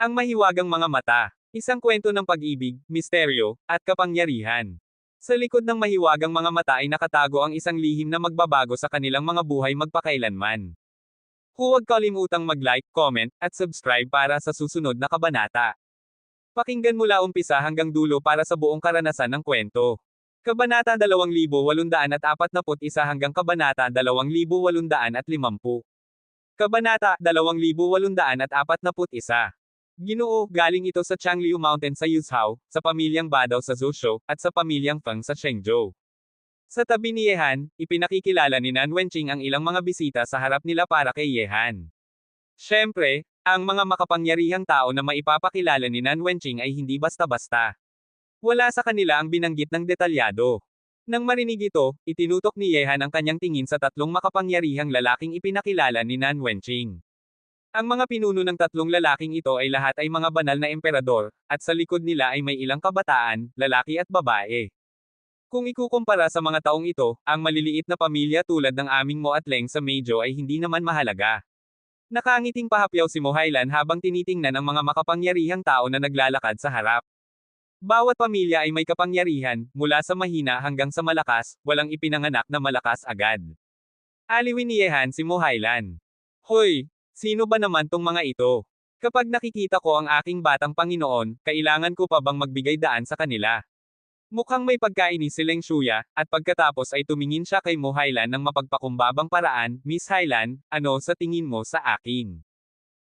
Ang mahiwagang mga mata. Isang kwento ng pag-ibig, misteryo, at kapangyarihan. Sa likod ng mahiwagang mga mata ay nakatago ang isang lihim na magbabago sa kanilang mga buhay magpakailanman. Huwag kalimutang mag-like, comment, at subscribe para sa susunod na kabanata. Pakinggan mula umpisa hanggang dulo para sa buong karanasan ng kwento. Kabanata 2841 hanggang Kabanata 2850. Kabanata 2841. Ginoo, galing ito sa Changliu Mountain sa Yuzhou, sa pamilyang Badaw sa Zhuzhou, at sa pamilyang Feng sa Chengzhou. Sa tabi ni Yehan, ipinakikilala ni Nan Wenqing ang ilang mga bisita sa harap nila para kay Yehan. Siyempre, ang mga makapangyarihang tao na maipapakilala ni Nan Wenqing ay hindi basta-basta. Wala sa kanila ang binanggit ng detalyado. Nang marinig ito, itinutok ni Yehan ang kanyang tingin sa tatlong makapangyarihang lalaking ipinakilala ni Nan Wenqing. Ang mga pinuno ng tatlong lalaking ito ay lahat ay mga banal na emperador, at sa likod nila ay may ilang kabataan, lalaki at babae. Kung ikukumpara sa mga taong ito, ang maliliit na pamilya tulad ng aming Mo at Leng sa Meizhou ay hindi naman mahalaga. Nakangiting pahapyaw si Mo Hailan habang tinitingnan ang mga makapangyarihang tao na naglalakad sa harap. Bawat pamilya ay may kapangyarihan, mula sa mahina hanggang sa malakas, walang ipinanganak na malakas agad. Aliwin ni Yehan si Mo Hailan. Hoy! Sino ba naman tong mga ito? Kapag nakikita ko ang aking batang Panginoon, kailangan ko pa bang magbigay daan sa kanila? Mukhang may pagkainis si Leng Shuya, at pagkatapos ay tumingin siya kay Mo Hailan ng mapagpakumbabang paraan, Miss Hailan, ano sa tingin mo sa akin?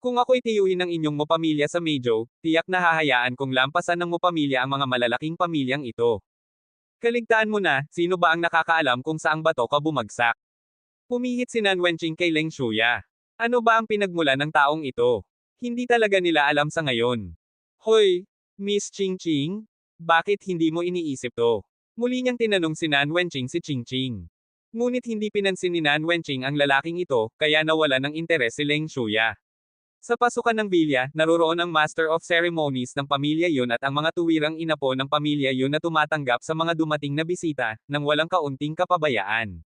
Kung ako'y tiyuhin ng inyong Mo pamilya sa Meizhou, tiyak na hahayaan kong lampasan ng Mo pamilya ang mga malalaking pamilyang ito. Kaligtaan mo na, sino ba ang nakakaalam kung saang bato ka bumagsak? Pumihit si Nan Wenqing kay Leng Shuya. Ano ba ang pinagmulan ng taong ito? Hindi talaga nila alam sa ngayon. Hoy, Miss Ching Ching? Bakit hindi mo iniisip to? Muli niyang tinanong si Nan Wenqing si Ching Ching. Ngunit hindi pinansin ni Nan Wenqing ang lalaking ito, kaya nawala ng interes si Leng Shuya. Sa pasukan ng bilya, naroroon ang Master of Ceremonies ng pamilya yun at ang mga tuwirang inapo ng pamilya yun na tumatanggap sa mga dumating na bisita, nang walang kaunting kapabayaan.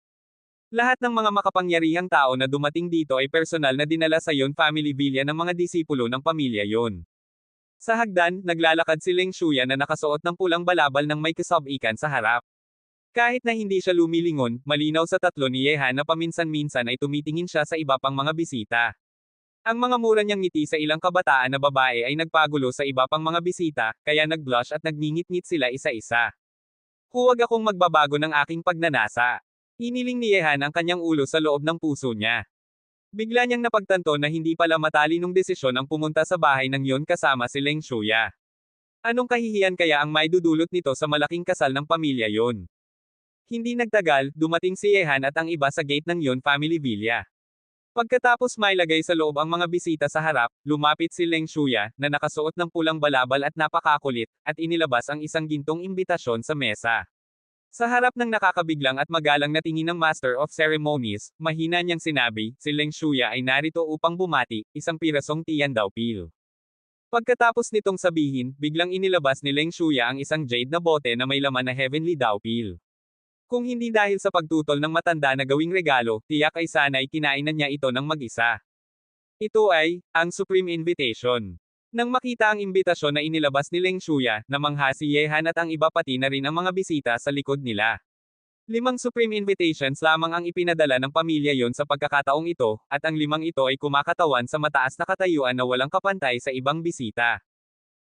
Lahat ng mga makapangyarihang tao na dumating dito ay personal na dinala sa yon family villa ng mga disipulo ng pamilya yon. Sa hagdan, naglalakad si Leng Shuya na nakasuot ng pulang balabal ng may kasabikan sa harap. Kahit na hindi siya lumilingon, malinaw sa tatlo ni Yehan na paminsan-minsan ay tumitingin siya sa iba pang mga bisita. Ang mga mura niyang ngiti sa ilang kabataan na babae ay nagpagulo sa iba pang mga bisita, kaya nag-blush at nagngingit-ngit sila isa-isa. Huwag akong magbabago ng aking pagnanasa. Iniling ni Yehan ang kanyang ulo sa loob ng puso niya. Bigla niyang napagtanto na hindi pala matalinong desisyon ang pumunta sa bahay ng yon kasama si Leng Shuya. Anong kahihiyan kaya ang may dudulot nito sa malaking kasal ng pamilya yon? Hindi nagtagal, dumating si Yehan at ang iba sa gate ng yon family villa. Pagkatapos mailagay sa loob ang mga bisita sa harap, lumapit si Leng Shuya, na nakasuot ng pulang balabal at napakakulit, at inilabas ang isang gintong imbitasyon sa mesa. Sa harap ng nakakabiglang at magalang na tingin ng Master of Ceremonies, mahina niyang sinabi, si Leng Shuya ay narito upang bumati, isang pirasong tiyan daw pil. Pagkatapos nitong sabihin, biglang inilabas ni Leng Shuya ang isang jade na bote na may laman na heavenly daw pil. Kung hindi dahil sa pagtutol ng matanda na gawing regalo, tiyak ay sana'y kinainan niya ito ng mag-isa. Ito ay, ang Supreme Invitation. Nang makita ang imbitasyon na inilabas ni Leng Shuya, namangha si Yehan at ang iba pati na rin ang mga bisita sa likod nila. 5 Supreme Invitations lamang ang ipinadala ng pamilya yon sa pagkakataong ito, at ang 5 ito ay kumakatawan sa mataas na katayuan na walang kapantay sa ibang bisita.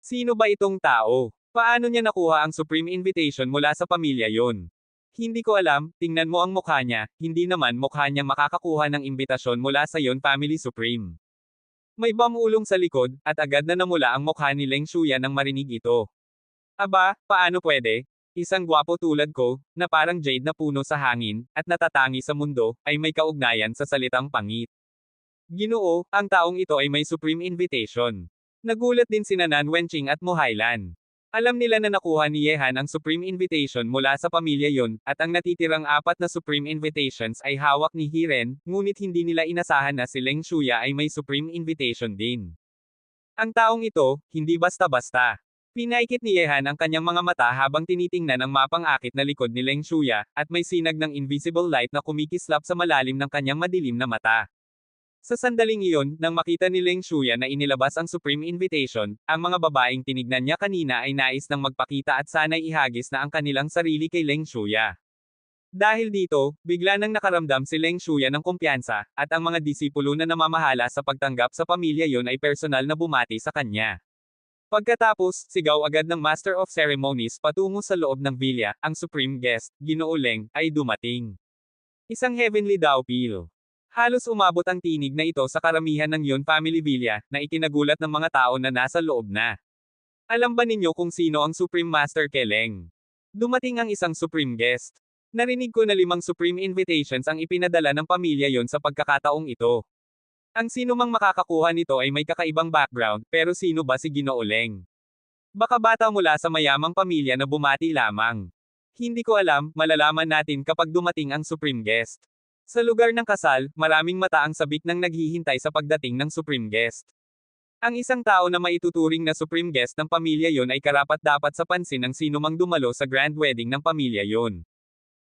Sino ba itong tao? Paano niya nakuha ang Supreme Invitation mula sa pamilya yon? Hindi ko alam, tingnan mo ang mukha niya, hindi naman mukha niya makakakuha ng imbitasyon mula sa yon Family Supreme. May bamulong sa likod, at agad na namula ang mukha ni Leng Shuya nang marinig ito. Aba, paano pwede? Isang gwapo tulad ko, na parang jade na puno sa hangin, at natatangi sa mundo, ay may kaugnayan sa salitang pangit. Ginoo, ang taong ito ay may Supreme Invitation. Nagulat din sina Nan Wenqing at Mo Hailan. Alam nila na nakuha ni Yehan ang Supreme Invitation mula sa pamilya yon, at ang natitirang 4 na Supreme Invitations ay hawak ni Hiren, ngunit hindi nila inasahan na si Leng Shuya ay may Supreme Invitation din. Ang taong ito, hindi basta-basta. Pinaikit ni Yehan ang kanyang mga mata habang tinitingnan ang mapang-akit na likod ni Leng Shuya, at may sinag ng invisible light na kumikislap sa malalim ng kanyang madilim na mata. Sa sandaling iyon, nang makita ni Leng Shuya na inilabas ang Supreme Invitation, ang mga babaeng tinignan niya kanina ay nais nang magpakita at sana'y ihagis na ang kanilang sarili kay Leng Shuya. Dahil dito, bigla nang nakaramdam si Leng Shuya ng kumpiyansa, at ang mga disipulo na namamahala sa pagtanggap sa pamilya yon ay personal na bumati sa kanya. Pagkatapos, sigaw agad ng Master of Ceremonies patungo sa loob ng villa, ang Supreme Guest, Ginoo Leng, ay dumating. Isang heavenly daw feel. Halos umabot ang tinig na ito sa karamihan ng Yun Family Villa, na ikinagulat ng mga tao na nasa loob na. Alam ba ninyo kung sino ang Supreme Master Keleng? Dumating ang isang Supreme Guest. Narinig ko na 5 Supreme Invitations ang ipinadala ng pamilya yon sa pagkakataong ito. Ang sino mang makakakuha nito ay may kakaibang background, pero sino ba si Ginoo Leng? Baka bata mula sa mayamang pamilya na bumati lamang. Hindi ko alam, malalaman natin kapag dumating ang Supreme Guest. Sa lugar ng kasal, maraming mata ang sabik ng naghihintay sa pagdating ng Supreme Guest. Ang isang tao na maituturing na Supreme Guest ng pamilya yon ay karapat-dapat sa pansin ng sino mang dumalo sa grand wedding ng pamilya yon.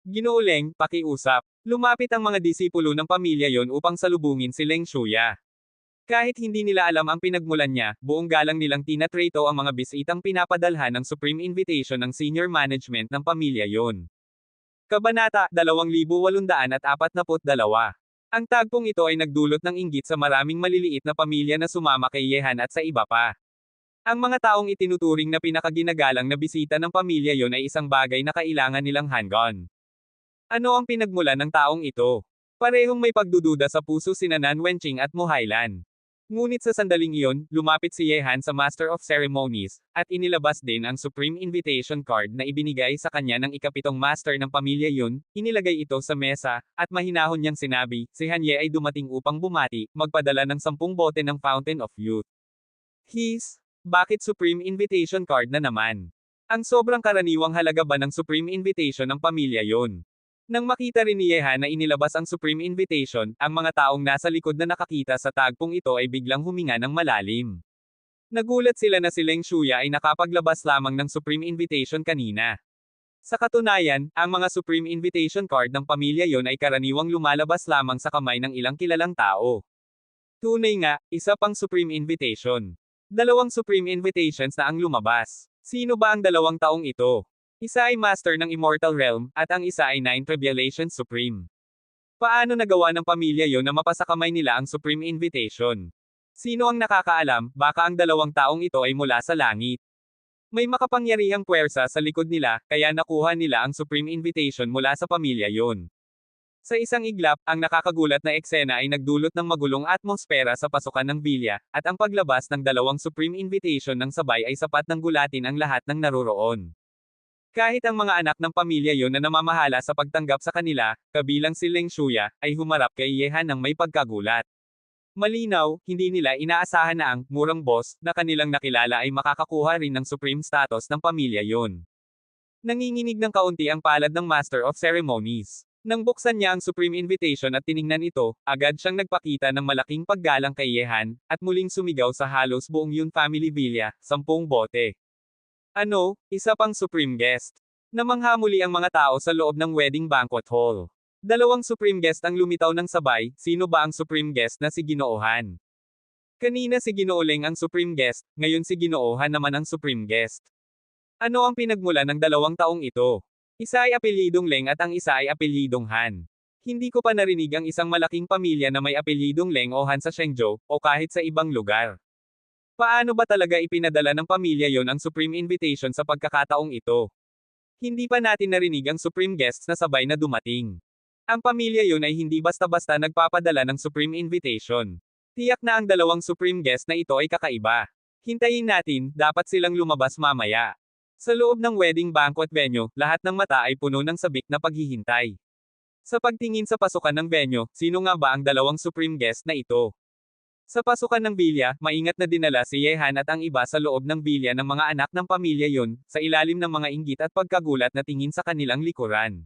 Ginoo Leng, pakiusap. Lumapit ang mga disipulo ng pamilya yon upang salubungin si Leng Shuya. Kahit hindi nila alam ang pinagmulan niya, buong galang nilang tinatrato ang mga bisitang pinapadalhan ng Supreme Invitation ng senior management ng pamilya yon. Kabanata 2842. Ang tagpong ito ay nagdulot ng inggit sa maraming maliliit na pamilya na sumama kay Yehan at sa iba pa. Ang mga taong itinuturing na pinakaginagalang na bisita ng pamilya yon ay isang bagay na kailangan nilang hanggan. Ano ang pinagmulan ng taong ito? Parehong may pagdududa sa puso sina Nan Wenqing at Mo Hailan. Ngunit sa sandaling iyon, lumapit si Yehan sa Master of Ceremonies, at inilabas din ang Supreme Invitation Card na ibinigay sa kanya ng ikapitong Master ng pamilya yun, inilagay ito sa mesa, at mahinahon niyang sinabi, si Hanye ay dumating upang bumati, magpadala ng 10 bote ng Fountain of Youth. Bakit Supreme Invitation Card na naman? Ang sobrang karaniwang halaga ba ng Supreme Invitation ng pamilya yon? Nang makita rin ni Yehan na inilabas ang Supreme Invitation, ang mga taong nasa likod na nakakita sa tagpong ito ay biglang huminga ng malalim. Nagulat sila na si Leng Shuya ay nakapaglabas lamang ng Supreme Invitation kanina. Sa katunayan, ang mga Supreme Invitation Card ng pamilya yon ay karaniwang lumalabas lamang sa kamay ng ilang kilalang tao. Tunay nga, isa pang Supreme Invitation. 2 Supreme Invitations na ang lumabas. Sino ba ang 2 taong ito? Isa ay Master ng Immortal Realm, at ang isa ay 9 Revelations Supreme. Paano nagawa ng pamilya yon na mapasakamay nila ang Supreme Invitation? Sino ang nakakaalam, baka ang 2 taong ito ay mula sa langit. May makapangyarihang puwersa sa likod nila, kaya nakuha nila ang Supreme Invitation mula sa pamilya yon. Sa isang iglap, ang nakakagulat na eksena ay nagdulot ng magulong atmosfera sa pasukan ng villa, at ang paglabas ng 2 Supreme Invitation ng sabay ay sapat ng gulatin ang lahat ng naroroon. Kahit ang mga anak ng pamilya yon na namamahala sa pagtanggap sa kanila, kabilang si Leng Shuya, ay humarap kay Yehan ng may pagkagulat. Malinaw, hindi nila inaasahan na ang murang boss na kanilang nakilala ay makakakuha rin ng supreme status ng pamilya yon. Nanginginig ng kaunti ang palad ng Master of Ceremonies. Nang buksan niya ang Supreme Invitation at tiningnan ito, agad siyang nagpakita ng malaking paggalang kay Yehan, at muling sumigaw sa halos buong Yun Family Villa, 10 bote. Ano, isa pang Supreme Guest. Namangha muli ang mga tao sa loob ng wedding banquet hall. 2 Supreme Guest ang lumitaw ng sabay, sino ba ang Supreme Guest na si Ginoohan? Kanina si Ginoo Leng ang Supreme Guest, ngayon si Ginoohan naman ang Supreme Guest. Ano ang pinagmulan ng 2 taong ito? Isa ay apelyidong Leng at ang isa ay apelyidong Han. Hindi ko pa narinig ang isang malaking pamilya na may apelyidong Leng o Han sa Shenzhou, o kahit sa ibang lugar. Paano ba talaga ipinadala ng pamilya yon ang Supreme Invitation sa pagkakataong ito? Hindi pa natin narinig ang Supreme Guests na sabay na dumating. Ang pamilya yon ay hindi basta-basta nagpapadala ng Supreme Invitation. Tiyak na ang 2 Supreme Guest na ito ay kakaiba. Hintayin natin, dapat silang lumabas mamaya. Sa loob ng wedding banquet venue, lahat ng mata ay puno ng sabik na paghihintay. Sa pagtingin sa pasukan ng venue, sino nga ba ang 2 Supreme Guest na ito? Sa pasukan ng bilya, maingat na dinala si Yehan at ang iba sa loob ng bilya ng mga anak ng pamilya yon, sa ilalim ng mga inggit at pagkagulat na tingin sa kanilang likuran.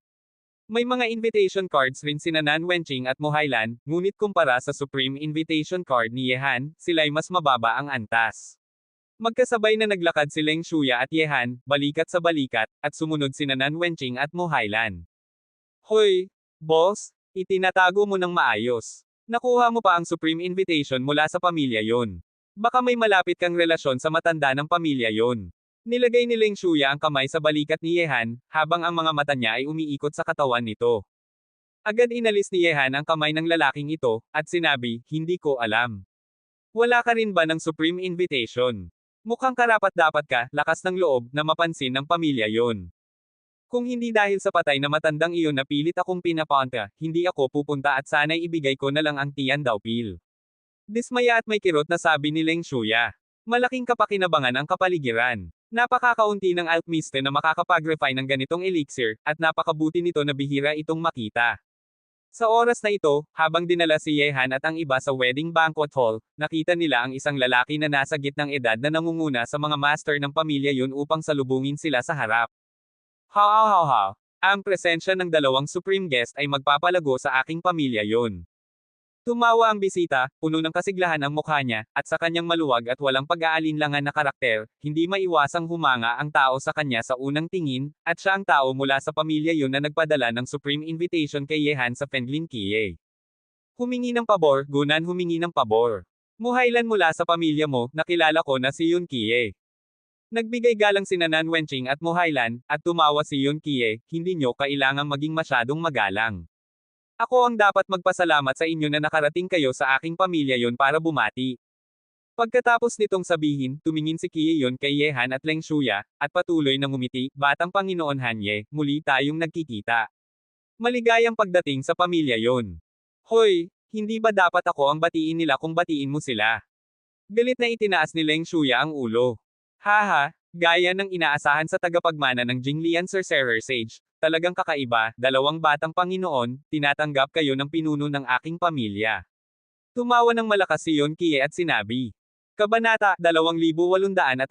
May mga invitation cards rin sina Nan Wenqing at Mo Hailan, ngunit kumpara sa Supreme Invitation Card ni Yehan, sila'y mas mababa ang antas. Magkasabay na naglakad si Leng Shuya at Yehan, balikat sa balikat, at sumunod sina Nan Wenqing at Mo Hailan. Hoy, boss, itinatago mo ng maayos. Nakuha mo pa ang supreme invitation mula sa pamilya yon. Baka may malapit kang relasyon sa matanda ng pamilya yon. Nilagay ni Leng Shuya ang kamay sa balikat ni Yehan, habang ang mga mata niya ay umiikot sa katawan nito. Agad inalis ni Yehan ang kamay ng lalaking ito, at sinabi, hindi ko alam. Wala ka rin ba ng supreme invitation? Mukhang karapat-dapat ka, lakas ng loob, na mapansin ng pamilya yon. Kung hindi dahil sa patay na matandang iyon na pilit akong pinapunta, hindi ako pupunta at sana'y ibigay ko na lang ang Tian Dao Pil. Dismaya at may kirot na sabi ni Leng Shuya. Malaking kapakinabangan ang kapaligiran. Napakakaunti ng alchemiste na makakapag-refine ng ganitong elixir, at napakabuti nito na bihira itong makita. Sa oras na ito, habang dinala si Yehan at ang iba sa wedding banquet hall, nakita nila ang isang lalaki na nasa gitnang edad na nangunguna sa mga master ng pamilya yun upang salubungin sila sa harap. Ha. Ang presensya ng dalawang supreme guest ay magpapalago sa aking pamilya yon. Tumawa ang bisita, puno ng kasiglahan ang mukha niya, at sa kanyang maluwag at walang pag-aalinlangan na karakter, hindi maiwasang humanga ang tao sa kanya sa unang tingin, at siya ang tao mula sa pamilya yun na nagpadala ng supreme invitation kay Yehan sa Fenglin Kie. Humingi ng pabor, Gunan humingi ng pabor. Muhailan mula sa pamilya mo, nakilala ko na si Yun Kie. Nagbigay galang sina Nan Wenqing at Muhailan, at tumawa si Yun Kie, hindi nyo kailangang maging masyadong magalang. Ako ang dapat magpasalamat sa inyo na nakarating kayo sa aking pamilya yon para bumati. Pagkatapos nitong sabihin, tumingin si Kie yon kay Yehan at Leng Shuya, at patuloy na ngumiti, batang Panginoon Hanye, muli tayong nagkikita. Maligayang pagdating sa pamilya yon. Hoy, hindi ba dapat ako ang batiin nila kung batiin mo sila? Galit na itinaas ni Leng Shuya ang ulo. Haha, gaya ng inaasahan sa tagapagmana ng Jinglian Sorcerer Sage. Talagang kakaiba, dalawang batang Panginoon, tinatanggap kayo ng pinuno ng aking pamilya. Tumawa ng malakas si Yun Kie at sinabi. Kabanata 2843.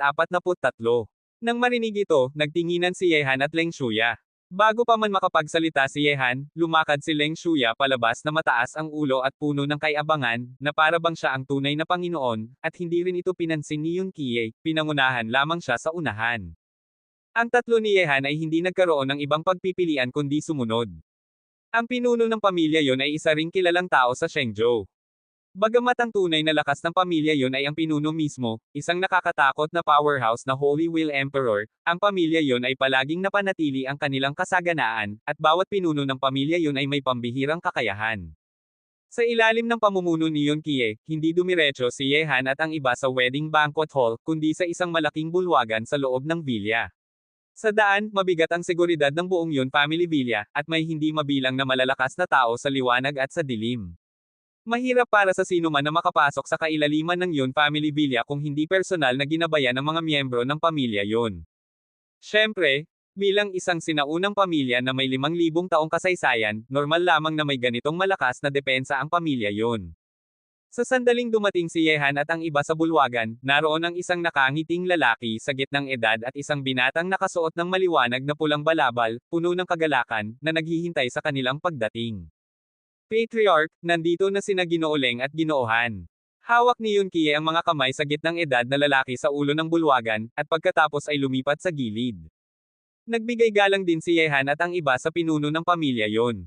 Nang marinig ito, nagtinginan si Yehan at Leng Shuya. Bago pa man makapagsalita si Yehan, lumakad si Leng Shuya palabas na mataas ang ulo at puno ng kayabangan, na para bang siya ang tunay na Panginoon, at hindi rin ito pinansin ni Yun Kie, pinangunahan lamang siya sa unahan. Ang tatlo ni Yehan ay hindi nagkaroon ng ibang pagpipilian kundi sumunod. Ang pinuno ng pamilya yon ay isa ring kilalang tao sa Shenzhou. Bagamat ang tunay na lakas ng pamilya yon ay ang pinuno mismo, isang nakakatakot na powerhouse na Holy Wheel Emperor, ang pamilya yon ay palaging napanatili ang kanilang kasaganaan, at bawat pinuno ng pamilya yon ay may pambihirang kakayahan. Sa ilalim ng pamumuno ni Yun Kie, hindi dumiretso si Yehan at ang iba sa wedding banquet hall, kundi sa isang malaking bulwagan sa loob ng villa. Sa daan, mabigat ang seguridad ng buong Yun family villa, at may hindi mabilang na malalakas na tao sa liwanag at sa dilim. Mahirap para sa sino man na makapasok sa kailaliman ng Yun family villa kung hindi personal na ginabayan ng mga miyembro ng pamilya Yun. Siyempre, bilang isang sinaunang pamilya na may 5,000 taong kasaysayan, normal lamang na may ganitong malakas na depensa ang pamilya Yun. Sa sandaling dumating si Yehan at ang iba sa bulwagan, naroon ang isang nakangiting lalaki sa gitnang edad at isang binatang nakasuot ng maliwanag na pulang balabal, puno ng kagalakan, na naghihintay sa kanilang pagdating. Patriarch, nandito na sina Ginoo Leng at Ginoohan. Hawak ni Yun Kie ang mga kamay sa gitnang edad na lalaki sa ulo ng bulwagan, at pagkatapos ay lumipat sa gilid. Nagbigay galang din si Yehan at ang iba sa pinuno ng pamilya yon.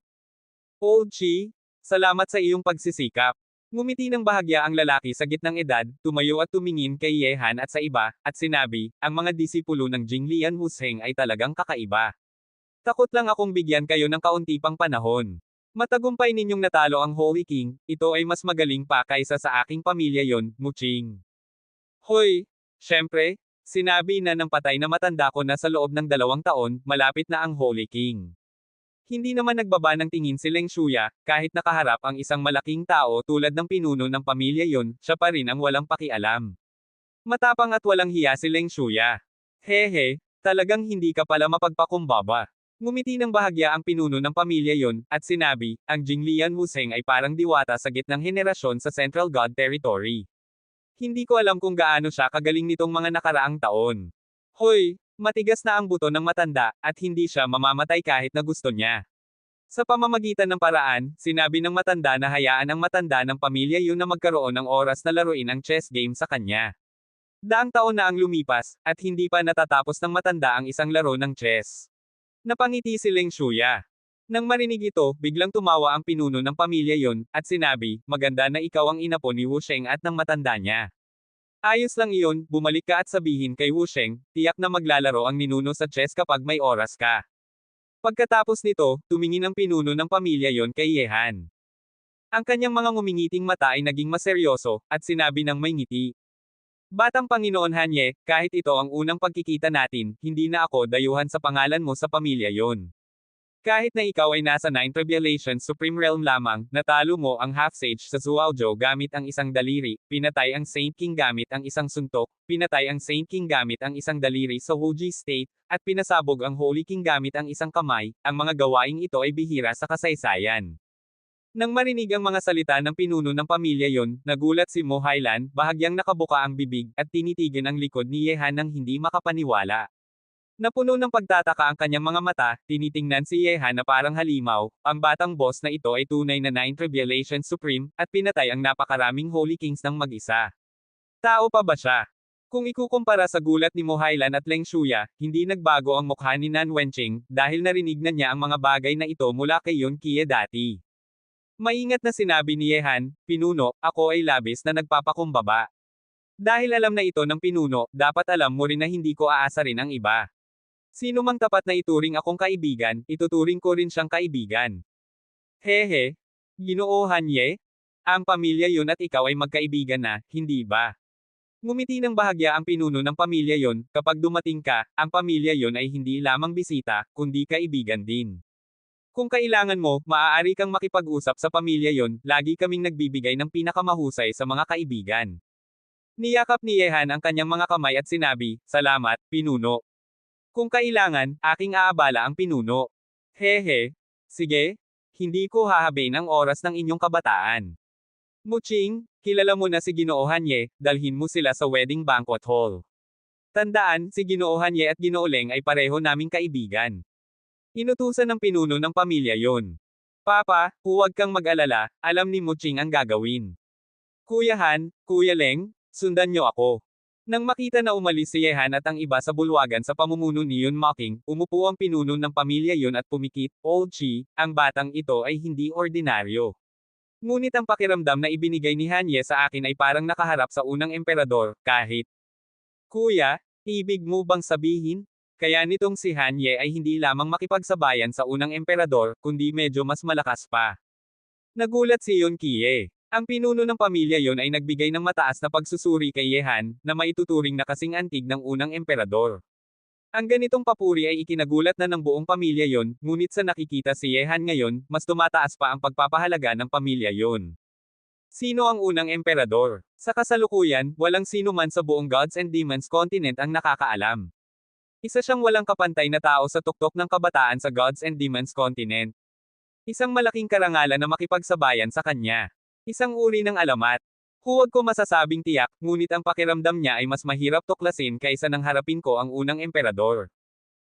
Old Chi, salamat sa iyong pagsisikap. Ngumiti ng bahagya ang lalaki sa gitnang edad, tumayo at tumingin kay Yehan at sa iba, at sinabi, ang mga disipulo ng Jinglian Wusheng ay talagang kakaiba. Takot lang akong bigyan kayo ng kaunti pang panahon. Matagumpay ninyong natalo ang Holy King, ito ay mas magaling pa kaysa sa aking pamilya yon, Muching. Hoy! Siyempre, sinabi na ng patay na matanda ko na sa loob ng 2 taon, malapit na ang Holy King. Hindi naman nagbaba ng tingin si Leng Shuya, kahit nakaharap ang isang malaking tao tulad ng pinuno ng pamilya yon, siya pa rin ang walang pakialam. Matapang at walang hiya si Leng Shuya. Hehe, talagang hindi ka pala mapagpakumbaba. Ngumiti ng bahagya ang pinuno ng pamilya yon, at sinabi, ang Jinglian Wusheng ay parang diwata sa gitnang henerasyon sa Central God Territory. Hindi ko alam kung gaano siya kagaling nitong mga nakaraang taon. Hoy! Matigas na ang buto ng matanda, at hindi siya mamamatay kahit na gusto niya. Sa pamamagitan ng paraan, sinabi ng matanda na hayaan ang matanda ng pamilya yun na magkaroon ng oras na laruin ang chess game sa kanya. Daang taon na ang lumipas, at hindi pa natatapos ng matanda ang isang laro ng chess. Napangiti si Leng Shuya. Nang marinig ito, biglang tumawa ang pinuno ng pamilya yon, at sinabi, maganda na ikaw ang inapo ni Wu Sheng at ng matanda niya. Ayos lang iyon, bumalik ka at sabihin kay Wu Sheng, tiyak na maglalaro ang ninuno sa chess kapag may oras ka. Pagkatapos nito, tumingin ang pinuno ng pamilya yon kay Ye Han. Ang kanyang mga ngumingiting mata ay naging maseryoso, at sinabi ng may ngiti. Batang Panginoon Hanye, kahit ito ang unang pagkikita natin, hindi na ako dayuhan sa pangalan mo sa pamilya yon. Kahit na ikaw ay nasa 9 Tribulations Supreme Realm lamang, natalo mo ang Half-Sage sa Zuaozhou gamit ang isang daliri, pinatay ang Saint King gamit ang isang suntok, pinatay ang Saint King gamit ang isang daliri sa Wuji State, at pinasabog ang Holy King gamit ang isang kamay, ang mga gawaing ito ay bihira sa kasaysayan. Nang marinig ang mga salita ng pinuno ng pamilya yon, nagulat si Mo Hailan, bahagyang nakabuka ang bibig, at tinitigan ang likod ni Ye Han nang hindi makapaniwala. Napuno ng pagtataka ang kanyang mga mata, tinitingnan si Ye Han na parang halimaw, ang batang boss na ito ay tunay na 9 Tribulation Supreme, at pinatay ang napakaraming Holy Kings ng mag-isa. Tao pa ba siya? Kung ikukumpara sa gulat ni Mo Hailan at Leng Shuya, hindi nagbago ang mukha ni Nan Wenqing, dahil narinig na niya ang mga bagay na ito mula kay Yun Kie dati. Maingat na sinabi ni Ye Han, pinuno, ako ay labis na nagpapakumbaba. Dahil alam na ito ng pinuno, dapat alam mo rin na hindi ko aasarin ang iba. Sino mang tapat na ituring akong kaibigan, ituturing ko rin siyang kaibigan. Hehe. Ginoo Hanye? Ang pamilya yun at ikaw ay magkaibigan na, hindi ba? Ngumiti ng bahagya ang pinuno ng pamilya yon, kapag dumating ka, ang pamilya yon ay hindi lamang bisita, kundi kaibigan din. Kung kailangan mo, maaari kang makipag-usap sa pamilya yon, lagi kaming nagbibigay ng pinakamahusay sa mga kaibigan. Niyakap ni Ye Han ang kanyang mga kamay at sinabi, salamat, pinuno. Kung kailangan, aking aabala ang pinuno. Hehe. Sige. Hindi ko hahabain ang oras ng inyong kabataan. Muching, kilala mo na si Ginoo Hanye, dalhin mo sila sa wedding banquet hall. Tandaan, si Ginoo Hanye at Ginoo Leng ay pareho naming kaibigan. Inutusan ng pinuno ng pamilya yon. Papa, huwag kang mag-alala, alam ni Muching ang gagawin. Kuya Han, Kuya Leng, sundan niyo ako. Nang makita na umalis si Ye Han at ang iba sa bulwagan sa pamumuno ni Yun Mocking, umupo ang pinuno ng pamilya yon at pumikit, Old Chi, ang batang ito ay hindi ordinaryo. Ngunit ang pakiramdam na ibinigay ni Hanye sa akin ay parang nakaharap sa unang emperador, kahit. Kuya, ibig mo bang sabihin? Kaya nitong si Hanye ay hindi lamang makipagsabayan sa unang emperador, kundi medyo mas malakas pa. Nagulat si Yun Kie. Ang pinuno ng pamilya yon ay nagbigay ng mataas na pagsusuri kay Ye Han, na maituturing na kasing antig ng unang emperador. Ang ganitong papuri ay ikinagulat na ng buong pamilya yon, ngunit sa nakikita si Ye Han ngayon, mas tumataas pa ang pagpapahalaga ng pamilya yon. Sino ang unang emperador? Sa kasalukuyan, walang sino man sa buong Gods and Demons continent ang nakakaalam. Isa siyang walang kapantay na tao sa tuktok ng kabataan sa Gods and Demons continent. Isang malaking karangalan na makipagsabayan sa kanya. Isang uri ng alamat. Huwag ko masasabing tiyak, ngunit ang pakiramdam niya ay mas mahirap tuklasin kaysa nang harapin ko ang unang emperador.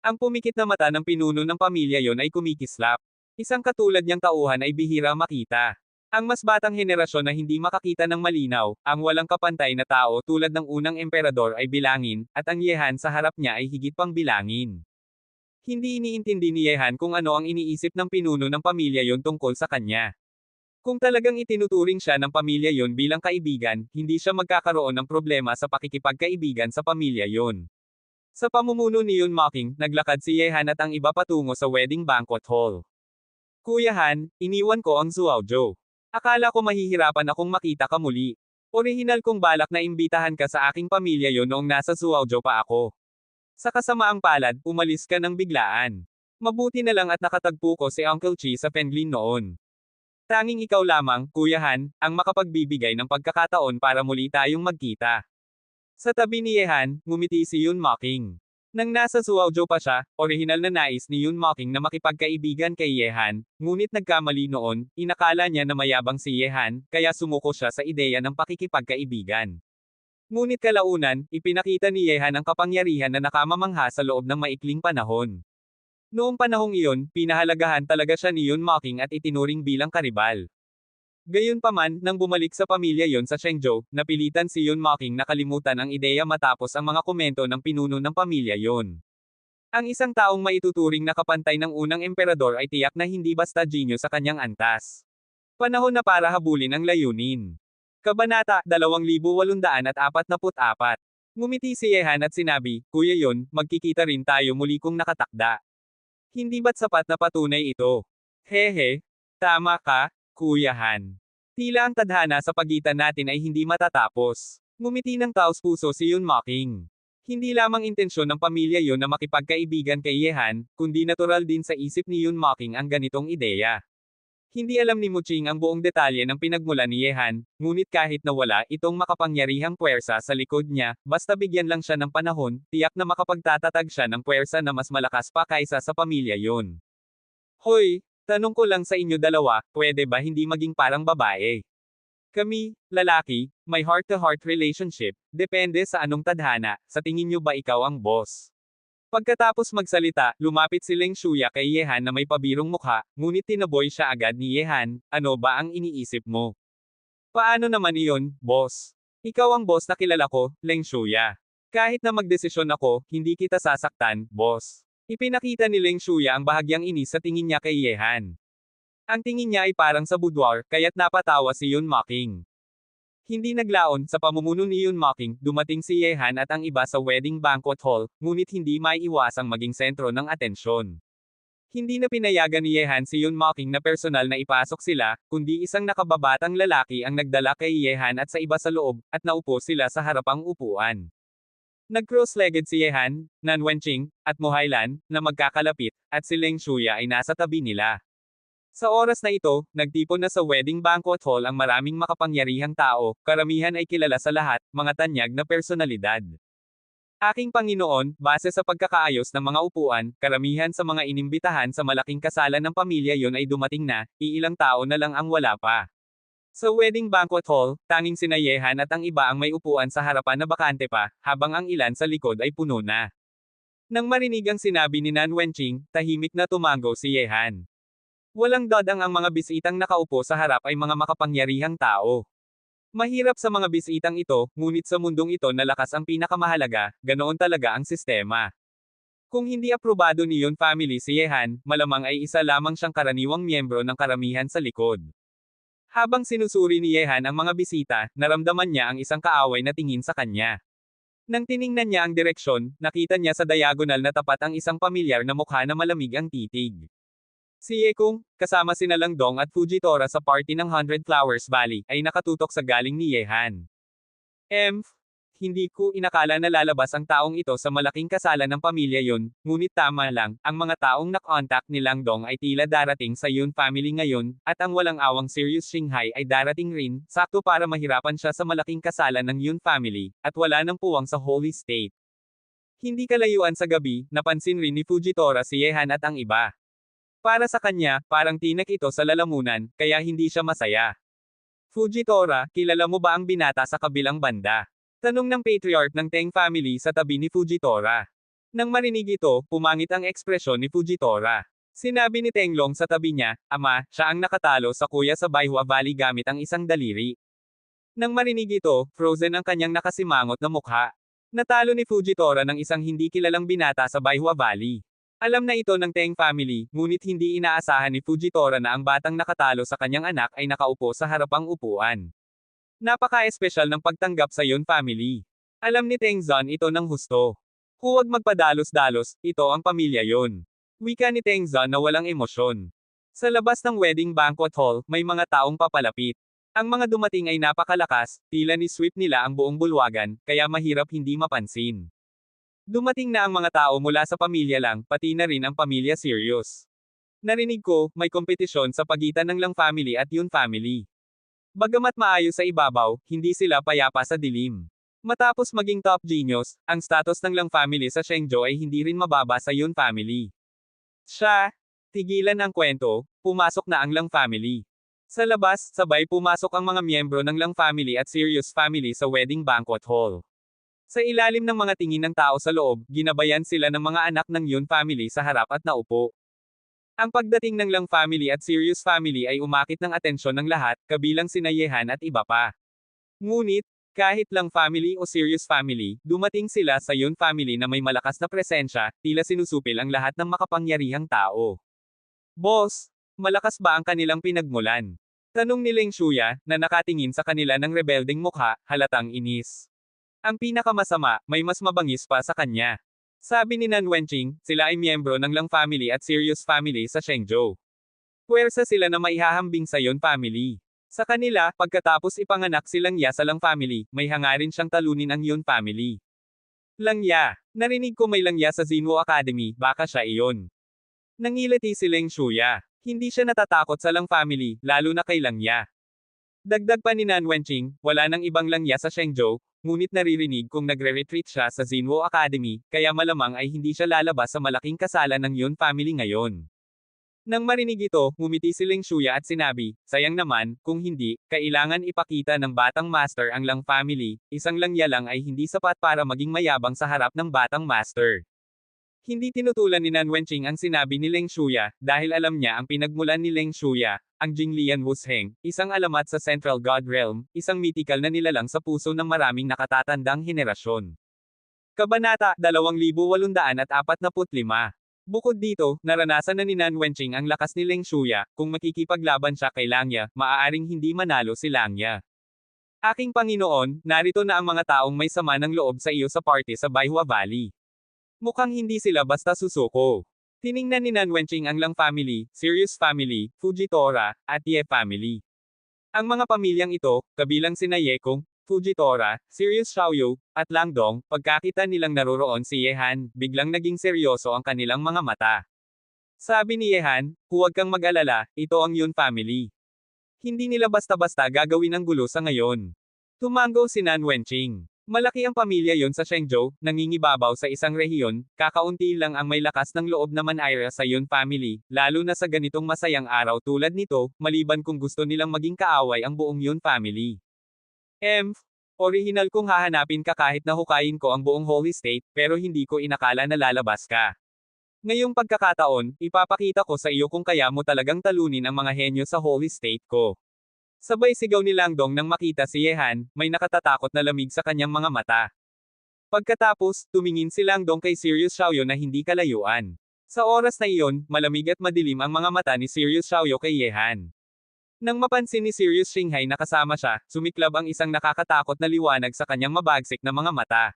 Ang pumikit na mata ng pinuno ng pamilya yon ay kumikislap. Isang katulad niyang tauhan ay bihira makita. Ang mas batang henerasyon na hindi makakita ng malinaw, ang walang kapantay na tao tulad ng unang emperador ay bilangin, at ang Ye Han sa harap niya ay higit pang bilangin. Hindi iniintindi ni Ye Han kung ano ang iniisip ng pinuno ng pamilya yon tungkol sa kanya. Kung talagang itinuturing siya ng pamilya yon bilang kaibigan, hindi siya magkakaroon ng problema sa pakikipagkaibigan sa pamilya yon. Sa pamumuno ni Yun Mocking, naglakad si Ye Han at ang iba patungo sa wedding banquet hall. Kuya Han, iniwan ko ang Zuaozhou. Akala ko mahihirapan akong makita ka muli. Orihinal kong balak na imbitahan ka sa aking pamilya yon noong nasa Zuaozhou pa ako. Sa kasamaang palad, umalis ka ng biglaan. Mabuti na lang at nakatagpo ko si Uncle Chi sa Penglin noon. Tanging ikaw lamang, Kuya Han, ang makapagbibigay ng pagkakataon para muli tayong magkita. Sa tabi ni Ye Han, ngumiti si Yun Mocking. Nang nasa Zuaozhou pa siya, orihinal na nais ni Yun Mocking na makipagkaibigan kay Ye Han, ngunit nagkamali noon, inakala niya na mayabang si Ye Han, kaya sumuko siya sa ideya ng pakikipagkaibigan. Ngunit kalaunan, ipinakita ni Ye Han ang kapangyarihan na nakamamangha sa loob ng maikling panahon. Noong panahong iyon, pinahalagahan talaga siya ni Yun Mocking at itinuring bilang karibal. Gayunpaman, nang bumalik sa pamilya yon sa Shenzhou, napilitan si Yun Mocking na kalimutan ang ideya matapos ang mga komento ng pinuno ng pamilya yon. Ang isang taong maituturing na kapantay ng unang emperador ay tiyak na hindi basta genyo sa kanyang antas. Panahon na para habulin ang layunin. Kabanata 2844. Ngumiti si Yehan at sinabi, Kuya Yon, magkikita rin tayo muli kung nakatakda. Hindi ba't sapat na patunay ito? Hehe, tama ka, Kuya Han. Tila ang tadhana sa pagitan natin ay hindi matatapos. Ngumiti ng taos-puso si Yun Mocking. Hindi lamang intensyon ng pamilya yon na makipagkaibigan kay Yehan, kundi natural din sa isip ni Yun Mocking ang ganitong ideya. Hindi alam ni Muching ang buong detalye ng pinagmulan ni Yehan, ngunit kahit na wala itong makapangyarihang puwersa sa likod niya, basta bigyan lang siya ng panahon, tiyak na makapagtatatag siya ng puwersa na mas malakas pa kaysa sa pamilya yon. Hoy, tanong ko lang sa inyo dalawa, pwede ba hindi maging parang babae? Kami, lalaki, may heart-to-heart relationship, depende sa anong tadhana, sa tingin nyo ba ikaw ang boss? Pagkatapos magsalita, lumapit si Leng Shuya kay Yehan na may pabirong mukha, ngunit tinaboy siya agad ni Yehan, ano ba ang iniisip mo? Paano naman iyon, boss? Ikaw ang boss na kilala ko, Leng Shuya. Kahit na magdesisyon ako, hindi kita sasaktan, boss. Ipinakita ni Leng Shuya ang bahagyang inis sa tingin niya kay Yehan. Ang tingin niya ay parang sa boudoir, kaya't napatawa si Yun Mocking. Hindi naglaon, sa pamumuno ni Yun Mocking, dumating si Yehan at ang iba sa wedding banquet hall, ngunit hindi maiiwasang maging sentro ng atensyon. Hindi na pinayagan ni Yehan si Yun Mocking na personal na ipasok sila, kundi isang nakababatang lalaki ang nagdala kay Yehan at sa iba sa loob, at naupo sila sa harapang upuan. Nag-cross-legged si Yehan, Nan Wenqing, at Muhailan, na magkakalapit, at si Leng Shuya ay nasa tabi nila. Sa oras na ito, nagtipon na sa wedding banquet hall ang maraming makapangyarihang tao, karamihan ay kilala sa lahat, mga tanyag na personalidad. Aking Panginoon, base sa pagkakaayos ng mga upuan, karamihan sa mga inimbitahan sa malaking kasalan ng pamilya yon ay dumating na, iilang tao na lang ang wala pa. Sa wedding banquet hall, tanging sina Yehan at ang iba ang may upuan sa harapan na bakante pa, habang ang ilan sa likod ay puno na. Nang marinig ang sinabi ni Nan Wenqing, tahimik na tumango si Yehan. Walang dodang ang mga bisitang nakaupo sa harap ay mga makapangyarihang tao. Mahirap sa mga bisitang ito, ngunit sa mundong ito na lakas ang pinakamahalaga, ganoon talaga ang sistema. Kung hindi aprobado ni Yun family si Yehan, malamang ay isa lamang siyang karaniwang miyembro ng karamihan sa likod. Habang sinusuri ni Yehan ang mga bisita, naramdaman niya ang isang kaaway na tingin sa kanya. Nang tiningnan niya ang direksyon, nakita niya sa diagonal na tapat ang isang pamilyar na mukha na malamig ang titig. Si Yekung, kasama sina Lang Dong at Fujitora sa party ng 100 Flowers Valley, ay nakatutok sa galing ni Yehan. Hindi ko inakala na lalabas ang taong ito sa malaking kasalan ng pamilya yon, ngunit tama lang, ang mga taong nak-contact ni Lang Dong ay tila darating sa Yun family ngayon, at ang walang awang Serious Shanghai ay darating rin, sakto para mahirapan siya sa malaking kasalan ng Yun family, at wala nang puwang sa Holy State. Hindi kalayuan sa gabi, napansin rin ni Fujitora si Yehan at ang iba. Para sa kanya, parang tinek ito sa lalamunan, kaya hindi siya masaya. Fujitora, kilala mo ba ang binata sa kabilang banda? Tanong ng patriarch ng Teng family sa tabi ni Fujitora. Nang marinig ito, pumangit ang ekspresyon ni Fujitora. Sinabi ni Tenglong sa tabi niya, Ama, siya ang nakatalo sa kuya sa Baihua Valley gamit ang isang daliri. Nang marinig ito, frozen ang kanyang nakasimangot na mukha. Natalo ni Fujitora ng isang hindi kilalang binata sa Baihua Valley. Alam na ito ng Teng family, ngunit hindi inaasahan ni Fujitora na ang batang nakatalo sa kanyang anak ay nakaupo sa harapang upuan. Napaka-espesyal ng pagtanggap sa Yun family. Alam ni Teng Zon ito ng husto. Huwag magpadalos-dalos, ito ang pamilya yon. Wika ni Teng Zon na walang emosyon. Sa labas ng wedding banquet hall, may mga taong papalapit. Ang mga dumating ay napakalakas, tila ni sweep nila ang buong bulwagan, kaya mahirap hindi mapansin. Dumating na ang mga tao mula sa pamilya Lang, pati na rin ang pamilya Serious. Narinig ko, may kompetisyon sa pagitan ng Lang family at Yun family. Bagamat maayos sa ibabaw, hindi sila payapa sa dilim. Matapos maging top genius, ang status ng Lang family sa Shenzhou ay hindi rin mababa sa Yun family. Tigilan ang kwento, pumasok na ang Lang family. Sa labas, sabay pumasok ang mga miyembro ng Lang family at Serious family sa wedding banquet hall. Sa ilalim ng mga tingin ng tao sa loob, ginabayan sila ng mga anak ng Yun family sa harap at naupo. Ang pagdating ng Lang family at Serious family ay umakit ng atensyon ng lahat, kabilang sina Yehan at iba pa. Ngunit, Kahit lang family o serious family, dumating sila sa Yun family na may malakas na presensya, tila sinusupil ang lahat ng makapangyarihang tao. Boss, malakas ba ang kanilang pinagmulan? Tanong ni Leng Shuya, na nakatingin sa kanila ng rebeldeng mukha, halatang inis. Ang pinakamasama, may mas mabangis pa sa kanya. Sabi ni Nan Wenqing, sila ay miyembro ng Lang family at Serious family sa Shenzhou. Puwersa sila na maihahambing sa Yun family. Sa kanila, pagkatapos ipanganak si Lang Ya sa Lang family, may hangarin siyang talunin ang Yun family. Lang Ya, narinig ko may Lang Ya sa Xinwu Academy, baka siya iyon. Nangilati si Leng Shuya. Hindi siya natatakot sa Lang family, lalo na kay Lang Ya. Dagdag pa ni Nan Wenqing, wala nang ibang Lang Ya sa Shenzhou, ngunit naririnig kung nagre-retreat siya sa Xinwu Academy, kaya malamang ay hindi siya lalabas sa malaking kasalan ng Yun family ngayon. Nang marinig ito, ngumiti si Leng Shuya at sinabi, sayang naman, kung hindi, kailangan ipakita ng batang master ang Lang family, isang Lang Ya lang ay hindi sapat para maging mayabang sa harap ng batang master. Hindi tinutulan ni Nan Wenqing ang sinabi ni Leng Shuya, dahil alam niya ang pinagmulan ni Leng Shuya, ang Jinglian Wusheng, isang alamat sa Central God Realm, isang mythical na nilalang sa puso ng maraming nakatatandang henerasyon. Kabanata 2845. Bukod dito, naranasan na ni Nan Wenqing ang lakas ni Leng Shuya, kung makikipaglaban siya kay Lang Ya, maaaring hindi manalo si Lang Ya. Aking Panginoon, narito na ang mga taong may sama ng loob sa iyo sa party sa Baihua Valley. Mukhang hindi sila basta susuko. Tiningnan ni Nan Wenqing ang Lang family, Serious family, Fujitora, at Ye family. Ang mga pamilyang ito, kabilang sina Ye Kong, Fujitora, Serious Xiaoyu, at Lang Dong, pagkakita nilang naroroon si Yehan, biglang naging seryoso ang kanilang mga mata. Sabi ni Yehan, huwag kang mag-alala, ito ang Yun family. Hindi nila basta-basta gagawin ang gulo sa ngayon. Tumango si Nan Wenqing. Malaki ang pamilya yon sa Shenzhou, nangingibabaw sa isang rehiyon, kakaunti lang ang may lakas ng loob na manayra sa Yun family, lalo na sa ganitong masayang araw tulad nito, maliban kung gusto nilang maging kaaway ang buong Yun family. Original kong hahanapin ka kahit na hukayin ko ang buong Holy State, pero hindi ko inakala na lalabas ka. Ngayong pagkakataon, ipapakita ko sa iyo kung kaya mo talagang talunin ang mga henyo sa Holy State ko. Sabay sigaw ni Lang Dong nang makita si Yehan, may nakatatakot na lamig sa kanyang mga mata. Pagkatapos, tumingin si Lang Dong kay Serious Xiaoyu na hindi kalayuan. Sa oras na iyon, malamig at madilim ang mga mata ni Serious Xiaoyu kay Yehan. Nang mapansin ni Serious Shinghai na kasama siya, sumiklab ang isang nakakatakot na liwanag sa kanyang mabagsik na mga mata.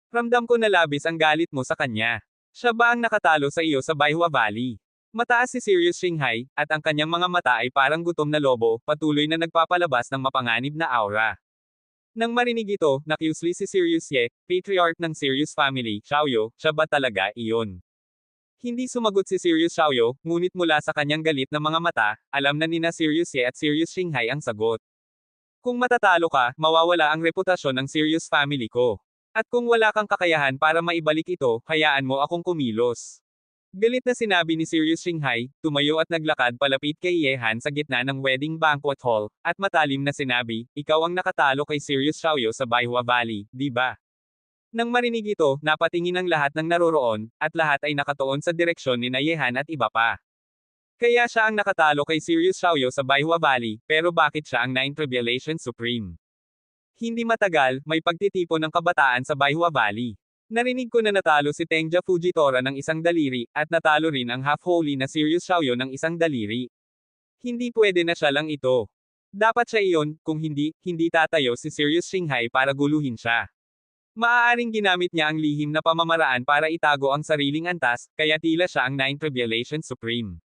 Ramdam ko na labis ang galit mo sa kanya. Siya ba ang nakatalo sa iyo sa Baihua Valley? Mataas si Serious Shinghai, at ang kanyang mga mata ay parang gutom na lobo, patuloy na nagpapalabas ng mapanganib na aura. Nang marinig ito, nakiusli si Serious Ye, patriarch ng Serious family, Xiaoyu, siya ba talaga iyon? Hindi sumagot si Serious Xiaoyu, ngunit mula sa kanyang galit na mga mata, alam na nina Serious Ye at Serious Shinghai ang sagot. Kung matatalo ka, mawawala ang reputasyon ng Serious family ko. At kung wala kang kakayahan para maibalik ito, hayaan mo akong kumilos. Galit na sinabi ni Serious Shinghai, tumayo at naglakad palapit kay Yehan sa gitna ng wedding banquet hall, at matalim na sinabi, ikaw ang nakatalo kay Serious Xiaoyu sa Baihua Valley, di ba? Nang marinig ito, napatingin ang lahat ng naroroon, at lahat ay nakatuon sa direksyon ni Yehan at iba pa. Kaya siya ang nakatalo kay Serious Xiaoyu sa Baihua Valley, pero bakit siya ang Nine Tribulation Supreme? Hindi matagal, may pagtitipon ng kabataan sa Baihua Valley. Narinig ko na natalo si Tengjia Fujitora ng isang daliri, at natalo rin ang half-holy na Serious Xiaoyu ng isang daliri. Hindi pwede na siya lang ito. Dapat siya iyon, kung hindi tatayo si Serious Shinghai para guluhin siya. Maaaring ginamit niya ang lihim na pamamaraan para itago ang sariling antas, kaya tila siya ang Nine Tribulation Supreme.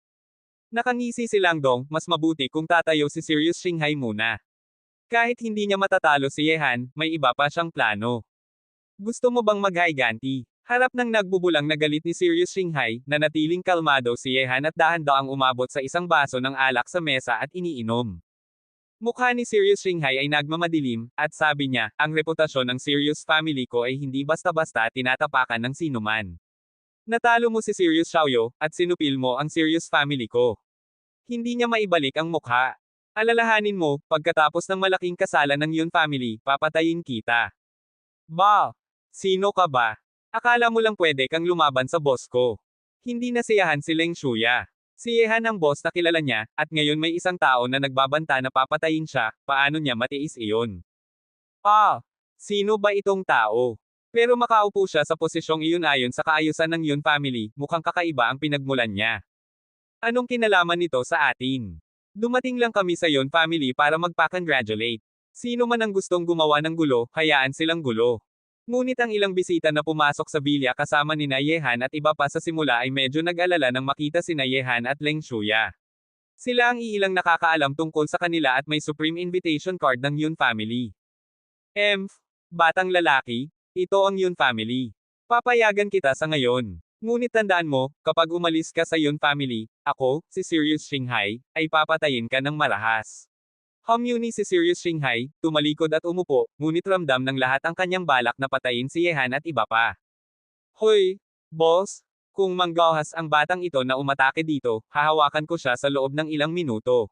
Nakangisi si Lang Dong, mas mabuti kung tatayo si Serious Shinghai muna. Kahit hindi niya matatalo si Yehan, may iba pa siyang plano. Gusto mo bang maghiganti? Harap ng nagbubulang na galit ni Serious Shinghai, nanatiling kalmado si Yehan at dahan-daang umabot sa isang baso ng alak sa mesa at iniinom. Mukha ni Serious Shinghai ay nagmamadilim, at sabi niya, ang reputasyon ng Serious family ko ay hindi basta-basta tinatapakan ng sinuman. Natalo mo si Serious Xiaoyu, at sinupil mo ang Serious family ko. Hindi niya maibalik ang mukha. Alalahanin mo, pagkatapos ng malaking kasalan ng Yun family, papatayin kita. Ba? Sino ka ba? Akala mo lang pwede kang lumaban sa boss ko. Hindi nasiyahan si Leng Shuya. Si Yehan ang boss na kilala niya, at ngayon may isang tao na nagbabanta na papatayin siya, paano niya matiis iyon? Ah, sino ba itong tao? Pero makaupo siya sa posisyong iyon ayon sa kaayusan ng Yun family, mukhang kakaiba ang pinagmulan niya. Anong kinalaman nito sa atin? Dumating lang kami sa Yun family para magpa-congratulate. Sino man ang gustong gumawa ng gulo, hayaan silang gulo. Ngunit ang ilang bisita na pumasok sa bilya kasama ni Yehan at iba pa sa simula ay medyo nag-alala nang makita si Yehan at Leng Shuya. Sila ang iilang nakakaalam tungkol sa kanila at may supreme invitation card ng Yun family. Batang lalaki, ito ang Yun family. Papayagan kita sa ngayon. Ngunit tandaan mo, kapag umalis ka sa Yun family, ako, si Sirius Shinghai, ay papatayin ka ng marahas. Ni si Sirius Shinghai, tumalikod at umupo, ngunit ramdam ng lahat ang kanyang balak na patayin si Yehan at iba pa. Hoy, boss, kung manggahas ang batang ito na umatake dito, hahawakan ko siya sa loob ng ilang minuto.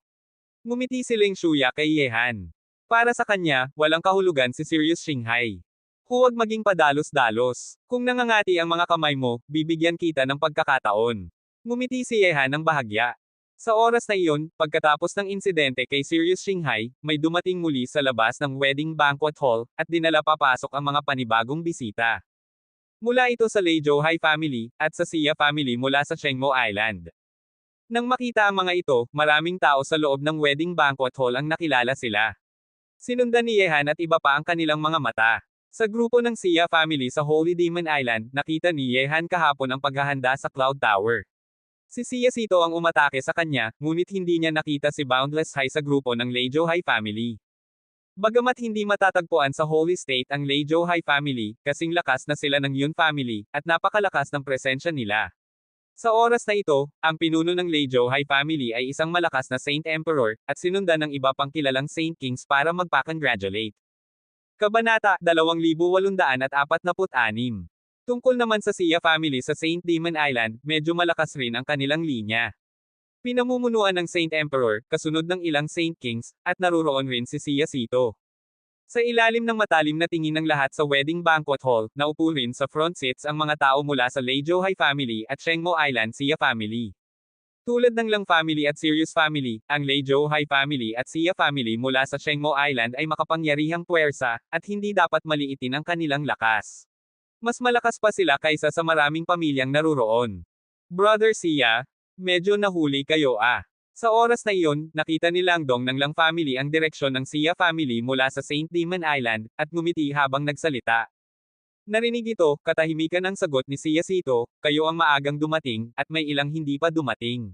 Ngumiti si Leng Shuya kay Yehan. Para sa kanya, walang kahulugan si Sirius Shinghai. Huwag maging padalos-dalos. Kung nangangati ang mga kamay mo, bibigyan kita ng pagkakataon. Ngumiti si Yehan ng bahagya. Sa oras na iyon, pagkatapos ng insidente kay Sirius Shinghai, may dumating muli sa labas ng wedding banquet hall, at dinala papasok ang mga panibagong bisita. Mula ito sa Lei Zhouhai family, at sa Xia family mula sa Chengmo Island. Nang makita ang mga ito, maraming tao sa loob ng wedding banquet hall ang nakilala sila. Sinundan ni Yehan at iba pa ang kanilang mga mata. Sa grupo ng Xia family sa Holy Demon Island, nakita ni Yehan kahapon ang paghahanda sa Cloud Tower. Si Xia Sito ang umatake sa kanya, ngunit hindi niya nakita si Boundless High sa grupo ng Lei Zhouhai family. Bagamat hindi matatagpuan sa Holy State ang Lei Zhouhai family, kasing lakas na sila ng Yun family, at napakalakas ng presensya nila. Sa oras na ito, ang pinuno ng Lei Zhouhai family ay isang malakas na Saint Emperor, at sinundan ng iba pang kilalang Saint Kings para magpa-congratulate. Kabanata 2846. Tungkol naman sa Xia family sa Saint Demon Island, medyo malakas rin ang kanilang linya. Pinamumunuan ng Saint Emperor, kasunod ng ilang Saint Kings, at naruroon rin si Xia Sito. Sa ilalim ng matalim na tingin ng lahat sa wedding banquet hall, naupo rin sa front seats ang mga tao mula sa Lei Zhouhai family at Chengmo Island Xia family. Tulad ng Lang family at Sirius family, ang Lei Zhouhai family at Xia family mula sa Chengmo Island ay makapangyarihang puwersa, at hindi dapat maliitin ang kanilang lakas. Mas malakas pa sila kaysa sa maraming pamilyang naruroon. Brother Xia, medyo nahuli kayo ah. Sa oras na iyon, nakita ni Langdong ng Lang family ang direksyon ng Xia family mula sa Saint Demon Island, at ngumiti habang nagsalita. Narinig ito, katahimikan ang sagot ni Xia Sito, kayo ang maagang dumating, at may ilang hindi pa dumating.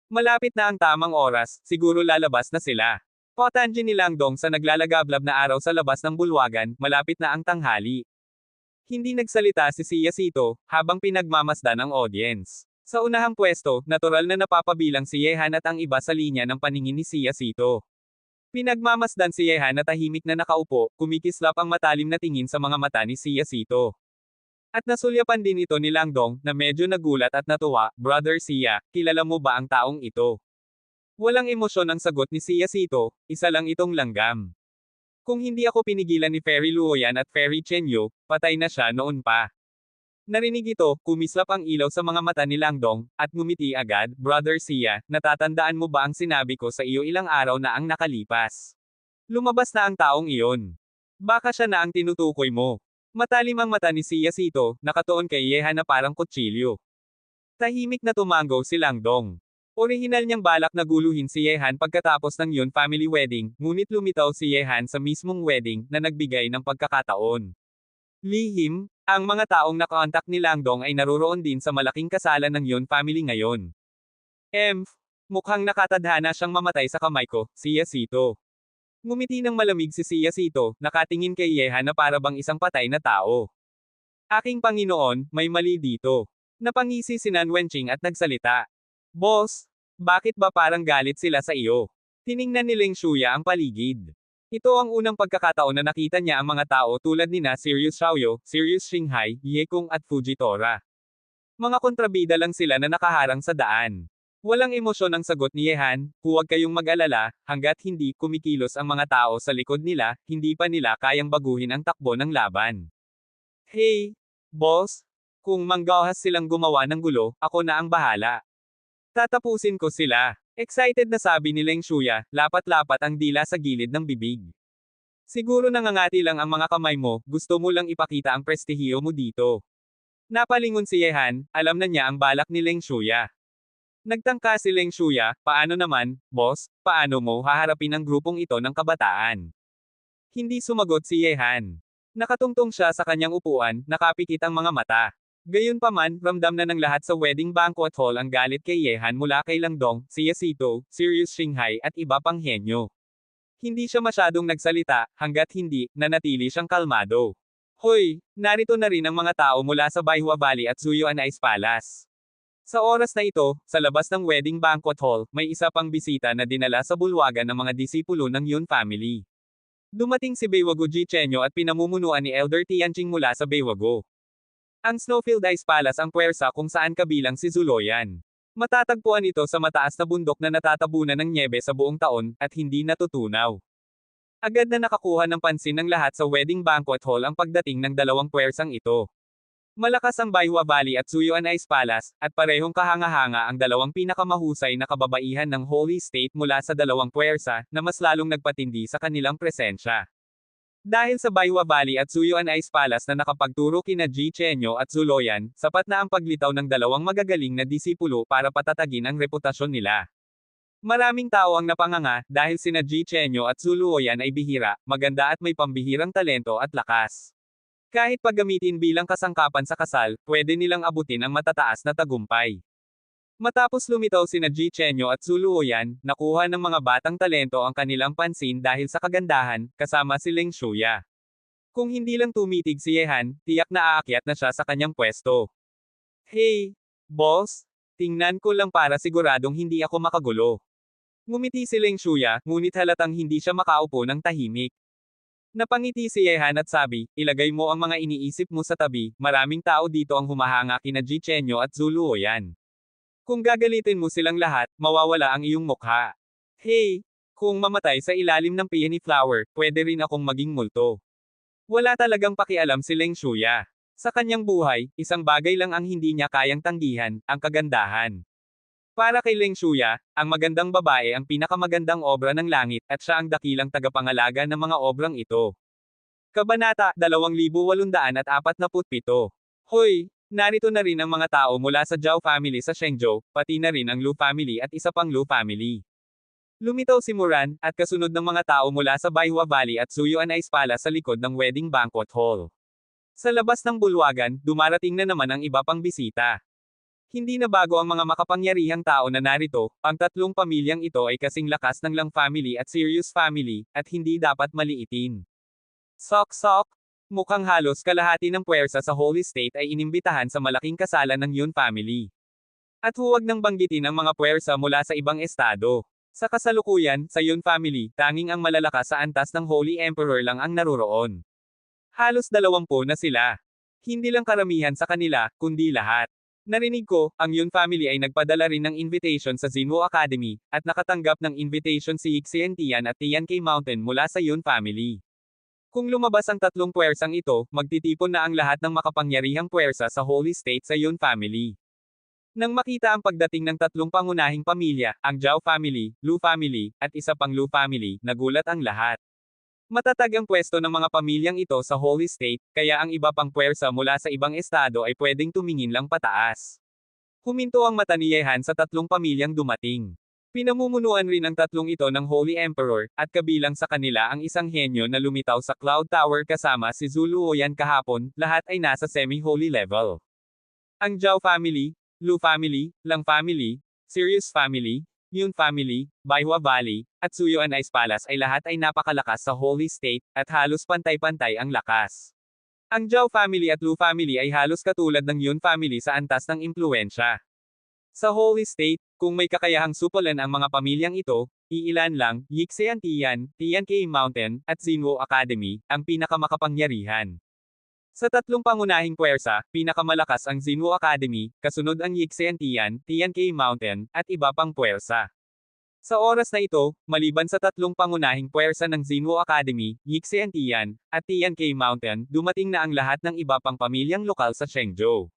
Malapit na ang tamang oras, siguro lalabas na sila. Patanji ni Langdong sa naglalagablab na araw sa labas ng bulwagan, malapit na ang tanghali. Hindi nagsalita si Xia Sito, habang pinagmamasdan ang audience. Sa unahang pwesto, natural na napapabilang si Yehan at ang iba sa linya ng paningin ni Xia Sito. Pinagmamasdan si Yehan na tahimik na nakaupo, kumikislap ang matalim na tingin sa mga mata ni Xia Sito. At nasulyapan din ito ni Langdong, na medyo nagulat at natuwa, Brother Xia, kilala mo ba ang taong ito? Walang emosyon ang sagot ni Xia Sito, isa lang itong langgam. Kung hindi ako pinigilan ni Fairy Luoyan at Fairy Chenyo, patay na siya noon pa. Narinig ito, kumislap ang ilaw sa mga mata ni Langdong, at ngumiti agad, Brother Xia, natatandaan mo ba ang sinabi ko sa iyo ilang araw na ang nakalipas? Lumabas na ang taong iyon. Baka siya na ang tinutukoy mo. Matalim ang mata ni Xia Sito, nakatuon kay Yehan na parang kutsilyo. Tahimik na tumango si Langdong. Orihinal niyang balak na guluhin si Yehan pagkatapos ng Yun family wedding, ngunit lumitaw si Yehan sa mismong wedding, na nagbigay ng pagkakataon. Lihim, ang mga taong nakontak ni Langdong ay naruroon din sa malaking kasalan ng Yun family ngayon. Mukhang nakatadhana siyang mamatay sa kamay ko, Xia Sito. Ngumiti ng malamig si Xia Sito, nakatingin kay Yehan na para bang isang patay na tao. Aking Panginoon, may mali dito. Napangisi si Nan Wenqing at nagsalita. Boss, bakit ba parang galit sila sa iyo? Tiningnan ni Leng Shuya ang paligid. Ito ang unang pagkakataon na nakita niya ang mga tao tulad nina Sirius Xiaoyo, Sirius Shinghai, Ye Kung at Fujitora. Mga kontrabida lang sila na nakaharang sa daan. Walang emosyon ang sagot ni Yehan, huwag kayong mag-alala, hanggat hindi kumikilos ang mga tao sa likod nila, hindi pa nila kayang baguhin ang takbo ng laban. Hey, boss, kung manggahas silang gumawa ng gulo, ako na ang bahala. Tatapusin ko sila. Excited na sabi ni Leng Shuya, lapat-lapat ang dila sa gilid ng bibig. Siguro nangangati lang ang mga kamay mo, gusto mo lang ipakita ang prestihiyo mo dito. Napalingon si Yehan, alam na niya ang balak ni Leng Shuya. Nagtangka si Leng Shuya, paano naman, boss, paano mo haharapin ang grupong ito ng kabataan? Hindi sumagot si Yehan. Nakatungtong siya sa kanyang upuan, nakapikit ang mga mata. Gayunpaman, ramdam na ng lahat sa wedding banquet hall ang galit kay Yehan mula kay Langdong, si Yasito, Sirius Shinghai at iba pang henyo. Hindi siya masyadong nagsalita, hanggat hindi, nanatili siyang kalmado. Hoy, narito na rin ang mga tao mula sa Baihua Valley at Zuyuan Ice Palace. Sa oras na ito, sa labas ng wedding banquet hall, may isa pang bisita na dinala sa bulwagan ng mga disipulo ng Yun family. Dumating si Baywago Jichenyo at pinamumunuan ni Elder Tianjing mula sa Baywago. Ang Snowfield Ice Palace ang puwersa kung saan kabilang si Zuloyan. Matatagpuan ito sa mataas na bundok na natatabunan ng nyebe sa buong taon, at hindi natutunaw. Agad na nakakuha ng pansin ng lahat sa wedding banquet hall ang pagdating ng dalawang puwersang ito. Malakas ang Baihua Valley at Zuyuan Ice Palace, at parehong kahanga-hanga ang dalawang pinakamahusay na kababaihan ng Holy State mula sa dalawang puwersa, na mas lalong nagpatindi sa kanilang presensya. Dahil sa Baihua Valley at Zuyuan Ice Palace na nakapagturo kina Jichenyo at Zuloyan, sapat na ang paglitaw ng dalawang magagaling na disipulo para patatagin ang reputasyon nila. Maraming tao ang napanganga, dahil sina Jichenyo at Zuloyan ay bihira, maganda at may pambihirang talento at lakas. Kahit paggamitin bilang kasangkapan sa kasal, pwede nilang abutin ang matataas na tagumpay. Matapos lumitaw sina Jichenyo at Zuloyan, nakuha ng mga batang talento ang kanilang pansin dahil sa kagandahan, kasama si Leng Shuya. Kung hindi lang tumitig si Yehan, tiyak na aakyat na siya sa kanyang pwesto. Hey, boss, tingnan ko lang para siguradong hindi ako makagulo. Ngumiti si Leng Shuya, ngunit halatang hindi siya makaupo ng tahimik. Napangiti si Yehan at sabi, ilagay mo ang mga iniisip mo sa tabi, maraming tao dito ang humahanga kina Jichenyo at Zuloyan. Kung gagalitin mo silang lahat, mawawala ang iyong mukha. Hey, kung mamatay sa ilalim ng peony flower, pwede rin akong maging multo. Wala talagang pakialam si Leng Shuya. Sa kanyang buhay, isang bagay lang ang hindi niya kayang tanggihan, ang kagandahan. Para kay Leng Shuya, ang magandang babae ang pinakamagandang obra ng langit, at siya ang dakilang tagapangalaga ng mga obrang ito. Kabanata 2847. Hoy, narito na rin ang mga tao mula sa Zhao family sa Shenzhou, pati na rin ang Lu family at isa pang Lu family. Lumitaw si Muran, at kasunod ng mga tao mula sa Baihua Valley at Zuyuan Ice Palace sa likod ng wedding banquet hall. Sa labas ng bulwagan, dumarating na naman ang iba pang bisita. Hindi na bago ang mga makapangyarihang tao na narito, ang tatlong pamilyang ito ay kasing lakas ng Lang family at Sirius family, at hindi dapat maliitin. Sok-sok! Mukhang halos kalahati ng puwersa sa Holy State ay inimbitahan sa malaking kasalan ng Yun family. At huwag nang banggitin ang mga puwersa mula sa ibang estado. Sa kasalukuyan, sa Yun family, tanging ang malalakas sa antas ng Holy Emperor lang ang naroroon. Halos 20 na sila. Hindi lang karamihan sa kanila, kundi lahat. Narinig ko, ang Yun family ay nagpadala rin ng invitation sa Xinwu Academy, at nakatanggap ng invitation si Yixian Tian at Tian K Mountain mula sa Yun family. Kung lumabas ang tatlong puwersang ito, magtitipon na ang lahat ng makapangyarihang puwersa sa Holy State sa Yun family. Nang makita ang pagdating ng tatlong pangunahing pamilya, ang Zhao family, Lu family, at isa pang Lu family, nagulat ang lahat. Matatag ang pwesto ng mga pamilyang ito sa Holy State, kaya ang iba pang puwersa mula sa ibang estado ay pwedeng tumingin lang pataas. Huminto ang mata ni Yehan sa tatlong pamilyang dumating. Pinamumunuan rin ang tatlong ito ng Holy Emperor, at kabilang sa kanila ang isang henyo na lumitaw sa Cloud Tower kasama si Zuloyan kahapon, lahat ay nasa semi-holy level. Ang Zhao family, Lu family, Lang family, Sirius family, Yun family, Baihua Valley, at Zuyuan Ice Palace ay lahat ay napakalakas sa Holy State, at halos pantay-pantay ang lakas. Ang Zhao family at Lu family ay halos katulad ng Yun family sa antas ng impluensya. Sa Holy State, kung may kakayahang supulan ang mga pamilyang ito, iilan lang, Yixian Tian, Tian K Mountain, at Xinwu Academy, ang pinakamakapangyarihan. Sa tatlong pangunahing puwersa, pinakamalakas ang Xinwu Academy, kasunod ang Yixian Tian, Tian K Mountain, at iba pang puwersa. Sa oras na ito, maliban sa tatlong pangunahing puwersa ng Xinwu Academy, Yixian Tian, at Tian K Mountain, dumating na ang lahat ng iba pang pamilyang lokal sa Shenzhou.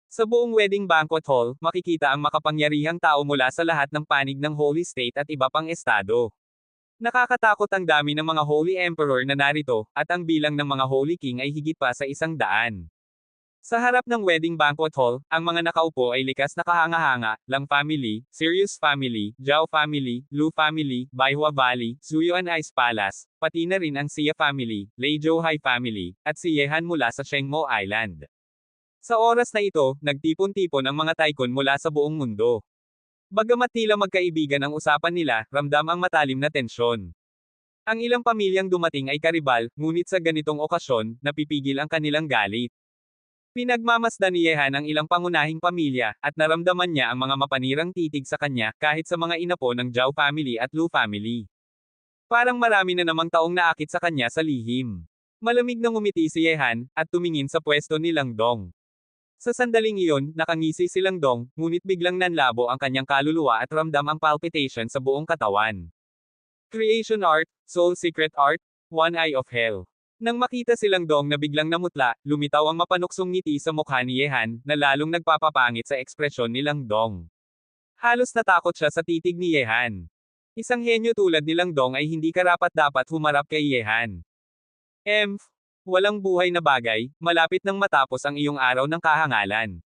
Sa buong wedding banquet hall, makikita ang makapangyarihang tao mula sa lahat ng panig ng Holy State at iba pang estado. Nakakatakot ang dami ng mga Holy Emperor na narito, at ang bilang ng mga Holy King ay higit pa sa 100. Sa harap ng wedding banquet hall, ang mga nakaupo ay likas na kahanga-hanga, Lang family, Sirius family, Zhao family, Lu family, Baihua Valley, Zuyuan Ice Palace, pati na rin ang Xia family, Lei Zhouhai family, at si Yehan mula sa Shengmo Island. Sa oras na ito, nagtipon-tipon ang mga tycoon mula sa buong mundo. Bagamat tila magkaibigan ang usapan nila, ramdam ang matalim na tensyon. Ang ilang pamilyang dumating ay karibal, ngunit sa ganitong okasyon, napipigil ang kanilang galit. Pinagmamasdan ni Yehan ang ilang pangunahing pamilya, at naramdaman niya ang mga mapanirang titig sa kanya, kahit sa mga inapo ng Zhao family at Lu family. Parang marami na namang taong naakit sa kanya sa lihim. Malamig na ngumiti si Yehan, at tumingin sa pwesto ni Lang Dong. Sa sandaling iyon, nakangisi si Lang Dong, ngunit biglang nanlabo ang kanyang kaluluwa at ramdam ang palpitation sa buong katawan. Creation Art, Soul Secret Art, One Eye of Hell. Nang makita si Lang Dong na biglang namutla, lumitaw ang mapanuksong ngiti sa mukha ni Yehan, na lalong nagpapapangit sa ekspresyon ni Lang Dong. Halos natakot siya sa titig ni Yehan. Isang henyo tulad ni Lang Dong ay hindi karapat-dapat humarap kay Yehan. Walang buhay na bagay, malapit nang matapos ang iyong araw ng kahangalan.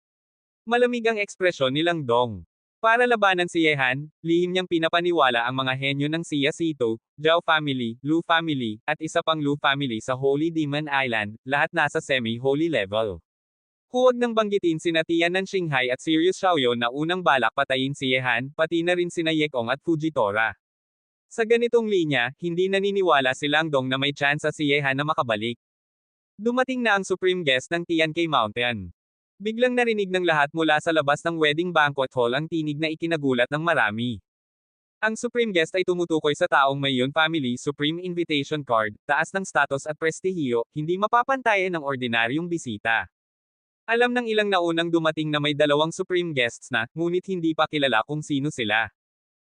Malamig ang ekspresyon ni Lang Dong. Para labanan si Yehan, lihim niyang pinapaniwala ang mga henyo ng Xia Sito, Zhao family, Lu family, at isa pang Lu family sa Holy Demon Island, lahat nasa semi-holy level. Huwag nang banggitin sina Tian ng Shanghai at Sirius Xiaoyo na unang balak patayin si Yehan, pati na rin sina Yekong at Fujitora. Sa ganitong linya, hindi naniniwala si Lang Dong na may tsansa si Yehan na makabalik. Dumating na ang supreme guest ng Tiancay Mountain. Biglang narinig ng lahat mula sa labas ng wedding banquet hall ang tinig na ikinagulat ng marami. Ang supreme guest ay tumutukoy sa taong may Yun Family Supreme Invitation Card, taas ng status at prestihiyo, hindi mapapantayan ng ordinaryong bisita. Alam ng ilang naunang dumating na may dalawang supreme guests na, ngunit hindi pa kilala kung sino sila.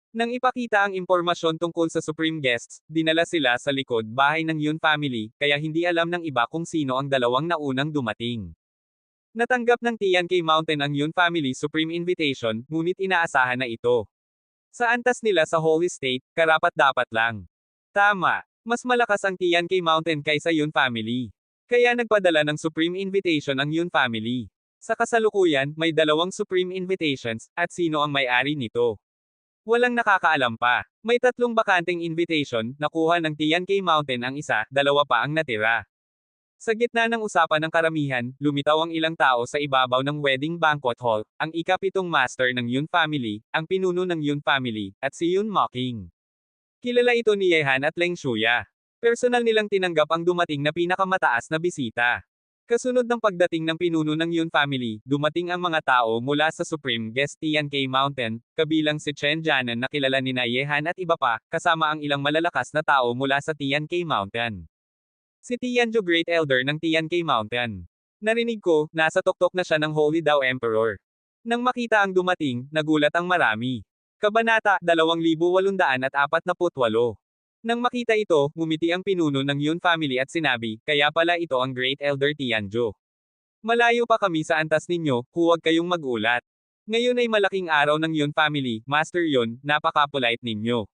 Nang ipakita ang impormasyon tungkol sa Supreme Guests, dinala sila sa likod bahay ng Yun Family, kaya hindi alam ng iba kung sino ang dalawang naunang dumating. Natanggap ng Tiancay Mountain ang Yun Family Supreme Invitation, ngunit inaasahan na ito. Sa antas nila sa Holy State, karapat-dapat lang. Tama, mas malakas ang Tiancay Mountain kaysa Yun Family. Kaya nagpadala ng Supreme Invitation ang Yun Family. Sa kasalukuyan, may dalawang Supreme Invitations, at sino ang may-ari nito? Walang nakakaalam pa. May 3 bakanteng invitation, nakuha ng Tiancay Mountain ang isa, 2 pa ang natira. Sa gitna ng usapan ng karamihan, lumitaw ang ilang tao sa ibabaw ng wedding banquet hall, ang ika-7 master ng Yun Family, ang pinuno ng Yun Family, at si Yun Mocking. Kilala ito ni Yehan at Leng Shuya. Personal nilang tinanggap ang dumating na pinakamataas na bisita. Kasunod ng pagdating ng pinuno ng Yun Family, dumating ang mga tao mula sa Supreme Guest Tiancay Mountain, kabilang si Chen Jianan na kilala ni Yehan at iba pa, kasama ang ilang malalakas na tao mula sa Tiancay Mountain. Si Tianzhu Great Elder ng Tiancay Mountain. Narinig ko, nasa tuktok na siya ng Holy Dao Emperor. Nang makita ang dumating, nagulat ang marami. Kabanata 2848. Nang makita ito, ngumiti ang pinuno ng Yun Family at sinabi, kaya pala ito ang Great Elder Tianzhu. Malayo pa kami sa antas ninyo, huwag kayong magulat. Ngayon ay malaking araw ng Yun Family, Master Yun, napaka-polite ninyo.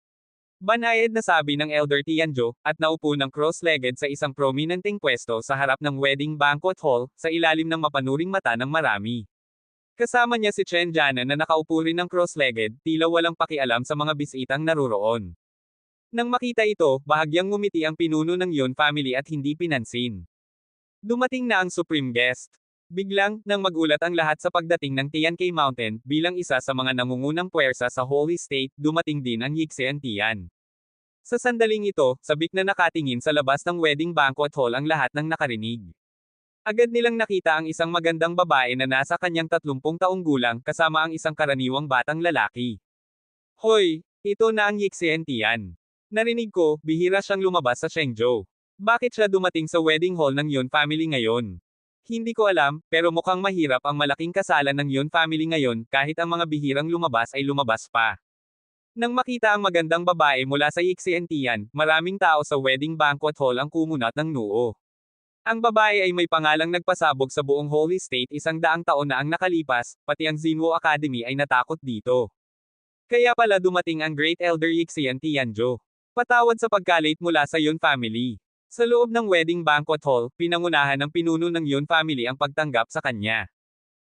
Banayad na sabi ng Elder Tianzhu, at naupo ng cross-legged sa isang prominenteng pwesto sa harap ng wedding banquet hall, sa ilalim ng mapanuring mata ng marami. Kasama niya si Chen Jianan na nakaupo rin ng cross-legged, tila walang pakialam sa mga bisitang naruroon. Nang makita ito, bahagyang ngumiti ang pinuno ng Yun Family at hindi pinansin. Dumating na ang supreme guest. Biglang, nang magulat ang lahat sa pagdating ng Tiancay Mountain, bilang isa sa mga nangungunang puwersa sa Holy State, dumating din ang Yixian Tian. Sa sandaling ito, sabik na nakatingin sa labas ng wedding banquet hall ang lahat ng nakarinig. Agad nilang nakita ang isang magandang babae na nasa kanyang 30 taong gulang, kasama ang isang karaniwang batang lalaki. Hoy, ito na ang Yixian Tian. Narinig ko, bihira siyang lumabas sa Shenzhou. Bakit siya dumating sa wedding hall ng Yun Family ngayon? Hindi ko alam, pero mukhang mahirap ang malaking kasalan ng Yun Family ngayon, kahit ang mga bihirang lumabas ay lumabas pa. Nang makita ang magandang babae mula sa Yixian Tian, maraming tao sa wedding banquet hall ang kumunat ng noo. Ang babae ay may pangalang nagpasabog sa buong Holy State 100 taon na ang nakalipas, pati ang Xinwu Academy ay natakot dito. Kaya pala dumating ang Great Elder Yixian Tianzhu. Patawad sa pagka-late mula sa Yun family. Sa loob ng wedding banquet hall, pinangunahan ng pinuno ng Yun family ang pagtanggap sa kanya.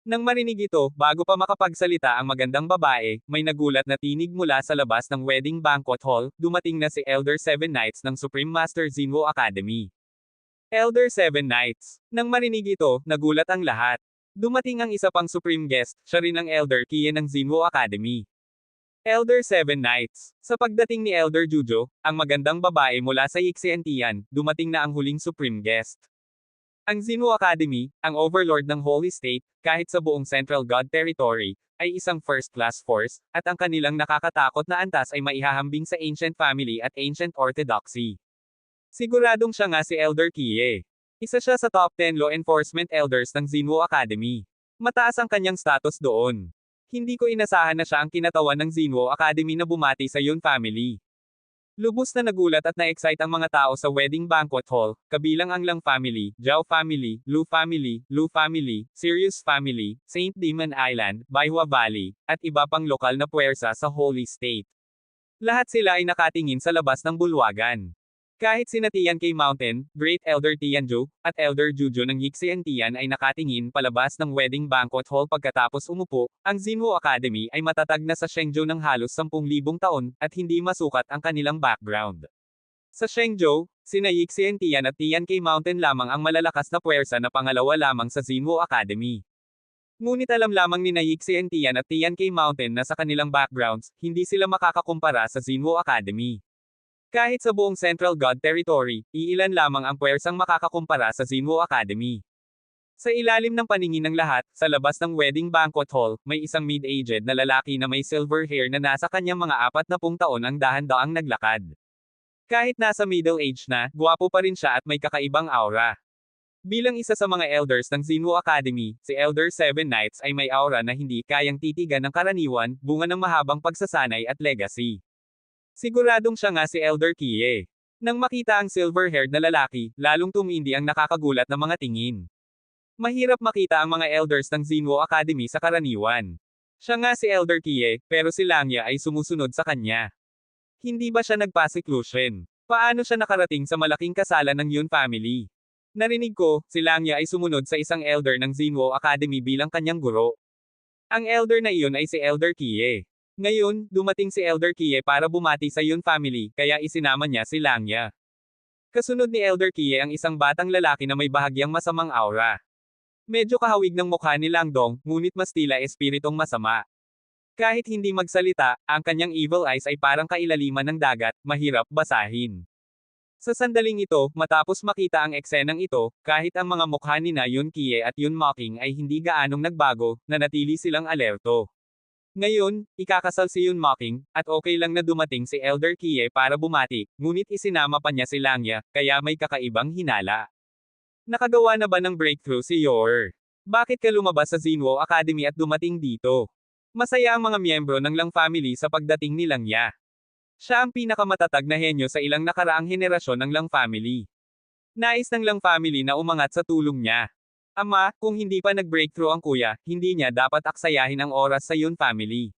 Nang marinig ito, bago pa makapagsalita ang magandang babae, may nagulat na tinig mula sa labas ng wedding banquet hall, dumating na si Elder Seven Knights ng Supreme Master Zinwo Academy. Elder Seven Knights. Nang marinig ito, nagulat ang lahat. Dumating ang isa pang Supreme Guest, siya rin ang Elder Kie ng Zinwo Academy. Elder Seven Knights. Sa pagdating ni Elder Jujo, ang magandang babae mula sa Yixiantian, dumating na ang huling Supreme Guest. Ang Zinwo Academy, ang overlord ng Holy State, kahit sa buong Central God Territory, ay isang first-class force, at ang kanilang nakakatakot na antas ay maihahambing sa Ancient Family at Ancient Orthodoxy. Siguradong siya nga si Elder Kie. Isa siya sa top 10 law enforcement elders ng Zinwo Academy. Mataas ang kanyang status doon. Hindi ko inasahan na siya ang kinatawan ng Zinwo Academy na bumati sa Yun family. Lubos na nagulat at na-excite ang mga tao sa wedding banquet hall, kabilang ang Lang family, Zhao family, Lu family, Sirius family, Saint Demon Island, Baihua Valley, at iba pang lokal na puwersa sa Holy State. Lahat sila ay nakatingin sa labas ng bulwagan. Kahit sina Tian K. Mountain, Great Elder Tianzhu, at Elder Jujo ng Yixiantian ay nakatingin palabas ng wedding banquet hall pagkatapos umupo, ang Zinwo Academy ay matatag na sa Shenzhou ng halos 10,000 taon, at hindi masukat ang kanilang background. Sa Shenzhou, sina Yixiantian at Tian K. Mountain lamang ang malalakas na puwersa na pangalawa lamang sa Zinwo Academy. Ngunit alam lamang ni Yixiantian at Tian K. Mountain na sa kanilang backgrounds, hindi sila makakakumpara sa Zinwo Academy. Kahit sa buong Central God Territory, iilan lamang ang puwersang makakakumpara sa Zinwo Academy. Sa ilalim ng paningin ng lahat, sa labas ng wedding banquet hall, may isang mid-aged na lalaki na may silver hair na nasa kanyang mga 40 taon ang dahan-daang naglakad. Kahit nasa middle age na, gwapo pa rin siya at may kakaibang aura. Bilang isa sa mga elders ng Zinwo Academy, si Elder Seven Knights ay may aura na hindi kayang titigan ng karaniwan, bunga ng mahabang pagsasanay at legacy. Siguradong siya nga si Elder Kie. Nang makita ang silver-haired na lalaki, lalong tumindi ang nakakagulat na mga tingin. Mahirap makita ang mga elders ng Zinwo Academy sa karaniwan. Siya nga si Elder Kie, pero si Langya ay sumusunod sa kanya. Hindi ba siya nagpa-seclusion? Paano siya nakarating sa malaking kasalan ng Yun family? Narinig ko, si Langya ay sumunod sa isang elder ng Zinwo Academy bilang kanyang guro. Ang elder na iyon ay si Elder Kie. Ngayon, dumating si Elder Kie para bumati sa Yun family, kaya isinama niya si Langya. Kasunod ni Elder Kie ang isang batang lalaki na may bahagyang masamang aura. Medyo kahawig ng mukha ni Langdong, ngunit mas tila espiritong masama. Kahit hindi magsalita, ang kanyang evil eyes ay parang kailaliman ng dagat, mahirap basahin. Sa sandaling ito, matapos makita ang eksenang ito, kahit ang mga mukha ni na Yun Kie at Yun Mocking ay hindi gaanong nagbago, nanatili silang alerto. Ngayon, ikakasal si Yun Mocking, at okay lang na dumating si Elder Kie para bumati, ngunit isinama pa niya si Langya, kaya may kakaibang hinala. Nakagawa na ba ng breakthrough si Yor? Bakit ka lumabas sa Zinwo Academy at dumating dito? Masaya ang mga miyembro ng Lang family sa pagdating ni Langya. Siya ang pinakamatatag na henyo sa ilang nakaraang henerasyon ng Lang family. Nais ng Lang family na umangat sa tulong niya. Ama, kung hindi pa nag-breakthrough ang kuya, hindi niya dapat aksayahin ang oras sa Yun family.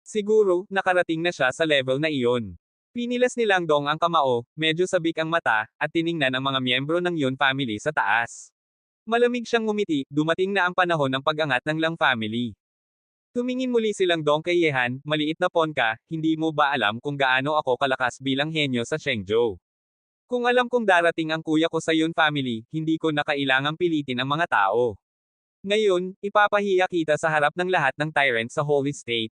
Siguro, nakarating na siya sa level na iyon. Pinilas ni Langdong ang kamao, medyo sabik ang mata, at tiningnan ang mga miyembro ng Yun family sa taas. Malamig siyang ngumiti, dumating na ang panahon ng pag-angat ng Lang family. Tumingin muli si Langdong kay Yehan, maliit na ponka, hindi mo ba alam kung gaano ako kalakas bilang henyo sa Shenzhou? Kung alam kong darating ang kuya ko sa Yun family, hindi ko na kailangang pilitin ang mga tao. Ngayon, ipapahiya kita sa harap ng lahat ng tyrant sa Holy State.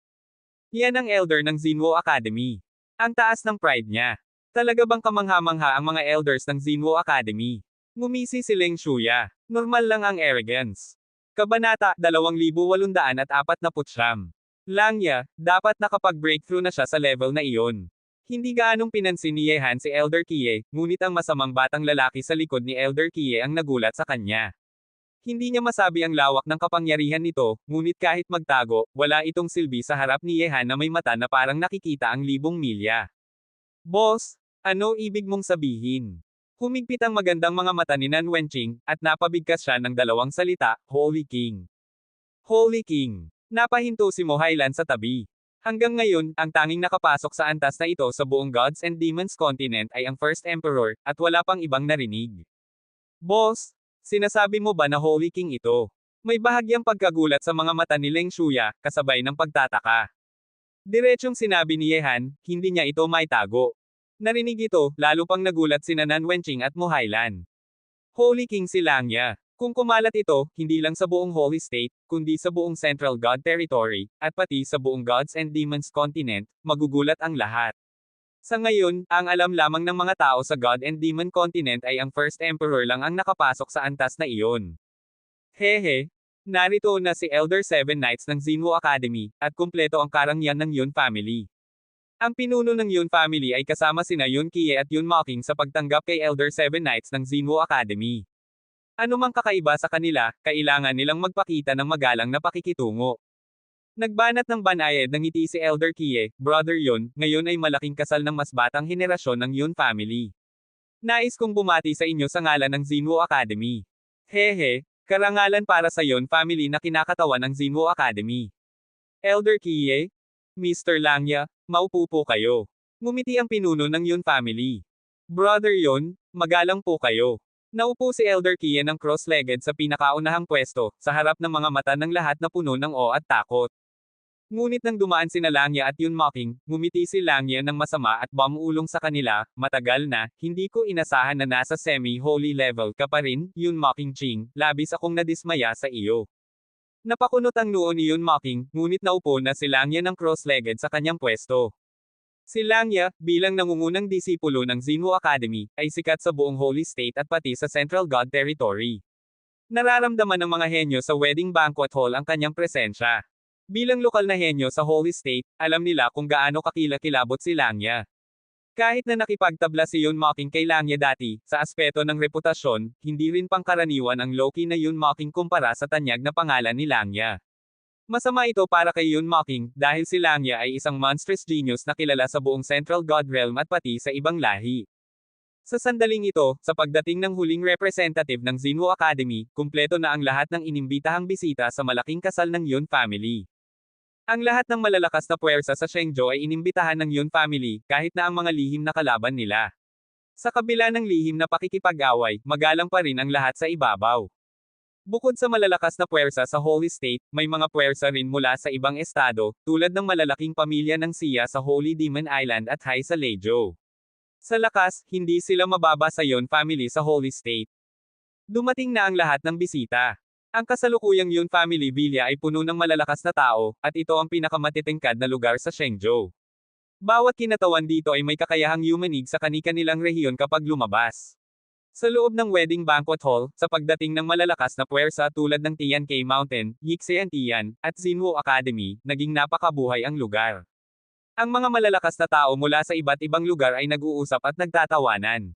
Yan ang elder ng Zinwo Academy. Ang taas ng pride niya. Talaga bang kamangha-mangha ang mga elders ng Zinwo Academy? Ngumisi si Leng Shuya. Normal lang ang arrogance. Kabanata 2849. Langya, dapat nakapag-breakthrough na siya sa level na iyon. Hindi gaanong pinansin ni Yehan si Elder Kie, ngunit ang masamang batang lalaki sa likod ni Elder Kie ang nagulat sa kanya. Hindi niya masabi ang lawak ng kapangyarihan nito, ngunit kahit magtago, wala itong silbi sa harap ni Yehan na may mata na parang nakikita ang 1,000 milya. Boss, ano ibig mong sabihin? Humigpit ang magandang mga mata ni Nan Wenqing, at napabigkas siya ng dalawang salita, Holy King. Holy King. Napahinto si Mo Hailan sa tabi. Hanggang ngayon, ang tanging nakapasok sa antas na ito sa buong Gods and Demons continent ay ang First Emperor, at wala pang ibang narinig. Boss, sinasabi mo ba na Holy King ito? May bahagyang pagkagulat sa mga mata ni Leng Shuya, kasabay ng pagtataka. Diretsyong sinabi ni Yehan, hindi niya ito maitago. Narinig ito, lalo pang nagulat sina Nan Wenqing at Mo Hailan. Holy King si Langya. Kung kumalat ito, hindi lang sa buong Holy State, kundi sa buong Central God Territory, at pati sa buong Gods and Demons continent, magugulat ang lahat. Sa ngayon, ang alam lamang ng mga tao sa God and Demon continent ay ang First Emperor lang ang nakapasok sa antas na iyon. Hehe, narito na si Elder Seven Knights ng Xinwu Academy, at kumpleto ang karangyan ng Yun family. Ang pinuno ng Yun family ay kasama sina Yun Kie at Yun Mocking sa pagtanggap kay Elder Seven Knights ng Xinwu Academy. Ano mang kakaiba sa kanila, kailangan nilang magpakita ng magalang na pakikitungo. Nagbanat ng banayad ng ngiti si Elder Kie, Brother Yun, ngayon ay malaking kasal ng mas batang henerasyon ng Yun family. Nais kong bumati sa inyo sa ngalan ng Xinwu Academy. Hehe, karangalan para sa Yun family na kinakatawan ng Xinwu Academy. Elder Kie, Mr. Langya, maupo po kayo. Ngumiti ang pinuno ng Yun family. Brother Yun, magalang po kayo. Naupo si Elder Kie ng cross-legged sa pinakaunahang pwesto, sa harap ng mga mata ng lahat na puno ng o at takot. Ngunit nang dumaan sina Langya at Yun Mocking, ngumiti si Langya ng masama at bumulong sa kanila, matagal na, hindi ko inasahan na nasa semi-holy level ka pa rin, Yun Mocking Ching, labis akong nadismaya sa iyo. Napakunot ang noo ni Yun Mocking, ngunit naupo na si Langya ng cross-legged sa kanyang pwesto. Si Langya, bilang nangungunang disipulo ng Xinwu Academy, ay sikat sa buong Holy State at pati sa Central God Territory. Nararamdaman ng mga henyo sa wedding banquet hall ang kanyang presensya. Bilang lokal na henyo sa Holy State, alam nila kung gaano kakilakilabot si Langya. Kahit na nakipagtabla si Yun Mocking kay Langya dati, sa aspeto ng reputasyon, hindi rin pangkaraniwan ang low-key na Yun Mocking kumpara sa tanyag na pangalan ni Langya. Masama ito para kay Yun Mocking, dahil si Langya ay isang monstrous genius na kilala sa buong Central God Realm at pati sa ibang lahi. Sa sandaling ito, sa pagdating ng huling representative ng Xinwu Academy, kumpleto na ang lahat ng inimbitahang bisita sa malaking kasal ng Yun family. Ang lahat ng malalakas na puwersa sa Shengzhou ay inimbitahan ng Yun family, kahit na ang mga lihim na kalaban nila. Sa kabila ng lihim na pakikipag-away, magalang pa rin ang lahat sa ibabaw. Bukod sa malalakas na puwersa sa Holy State, may mga puwersa rin mula sa ibang estado, tulad ng malalaking pamilya ng Xia sa Holy Demon Island at Hai sa Lezhou. Sa lakas, hindi sila mababa sa Yun family sa Holy State. Dumating na ang lahat ng bisita. Ang kasalukuyang Yun family villa ay puno ng malalakas na tao, at ito ang pinakamatitingkad na lugar sa Shengzhou. Bawat kinatawan dito ay may kakayahang yumanig sa kani-kanilang rehiyon kapag lumabas. Sa loob ng wedding banquet hall, sa pagdating ng malalakas na puwersa tulad ng Tiancai Mountain, Yixie Tian, at Xinwu Academy, naging napakabuhay ang lugar. Ang mga malalakas na tao mula sa iba't ibang lugar ay nag-uusap at nagtatawanan.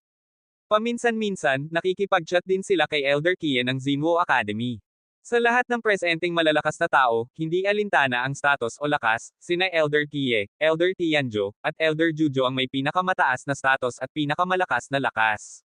Paminsan-minsan, nakikipag-chat din sila kay Elder Kie ng Xinwu Academy. Sa lahat ng presenteng malalakas na tao, hindi alintana ang status o lakas, sina Elder Kie, Elder Tianzhou, at Elder Jujo ang may pinakamataas na status at pinakamalakas na lakas.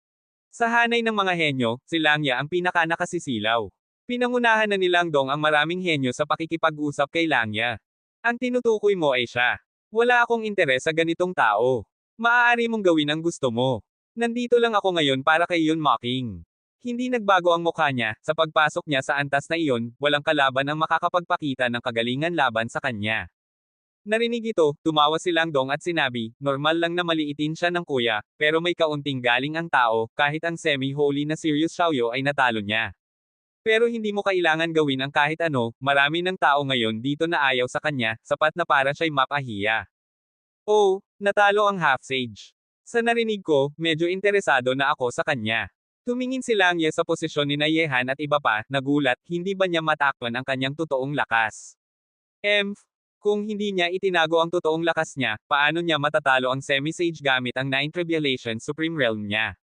Sa hanay ng mga henyo, si Langya ang pinaka-nakasisilaw. Pinangunahan na ni Langdong ang maraming henyo sa pakikipag-usap kay Langya. Ang tinutukoy mo ay siya. Wala akong interes sa ganitong tao. Maaari mong gawin ang gusto mo. Nandito lang ako ngayon para kay Yun Mocking. Hindi nagbago ang mukha niya, sa pagpasok niya sa antas na iyon, walang kalaban ang makakapagpakita ng kagalingan laban sa kanya. Narinig ito, tumawa si Langdong at sinabi, normal lang na maliitin siya ng kuya, pero may kaunting galing ang tao, kahit ang semi-holy na Sirius Xiaoyu ay natalo niya. Pero hindi mo kailangan gawin ang kahit ano, marami ng tao ngayon dito na ayaw sa kanya, sapat na para siya'y mapahiya. Oh, natalo ang half-sage. Sa narinig ko, medyo interesado na ako sa kanya. Tumingin si Langya sa posisyon ni Yehan at iba pa, nagulat, hindi ba niya matakpan ang kanyang totoong lakas? Kung hindi niya itinago ang totoong lakas niya, paano niya matatalo ang semi-sage gamit ang Nine Tribulation Supreme Realm niya?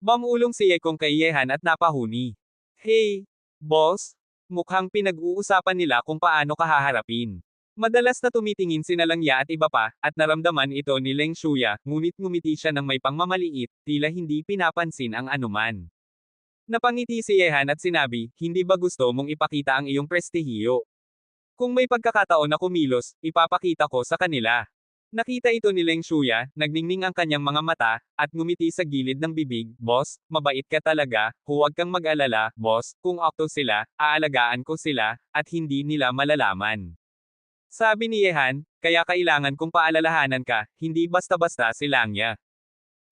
Bumulong si Yekong kay Yehan at napahuni. Hey, boss, mukhang pinag-uusapan nila kung paano ka haharapin. Madalas na tumitingin sina Langya at iba pa, at naramdaman ito ni Leng Shuya, ngunit ngumiti siya ng may pangmamaliit, tila hindi pinapansin ang anuman. Napangiti si Yehan at sinabi, hindi ba gusto mong ipakita ang iyong prestihiyo? Kung may pagkakataon na kumilos, ipapakita ko sa kanila. Nakita ito ni Leng Shuya, nagningning ang kanyang mga mata, at ngumiti sa gilid ng bibig. Boss, mabait ka talaga, huwag kang mag-alala, boss, kung okto sila, aalagaan ko sila, at hindi nila malalaman. Sabi ni Yehan, kaya kailangan kong paalalahanan ka, hindi basta-basta si Langya.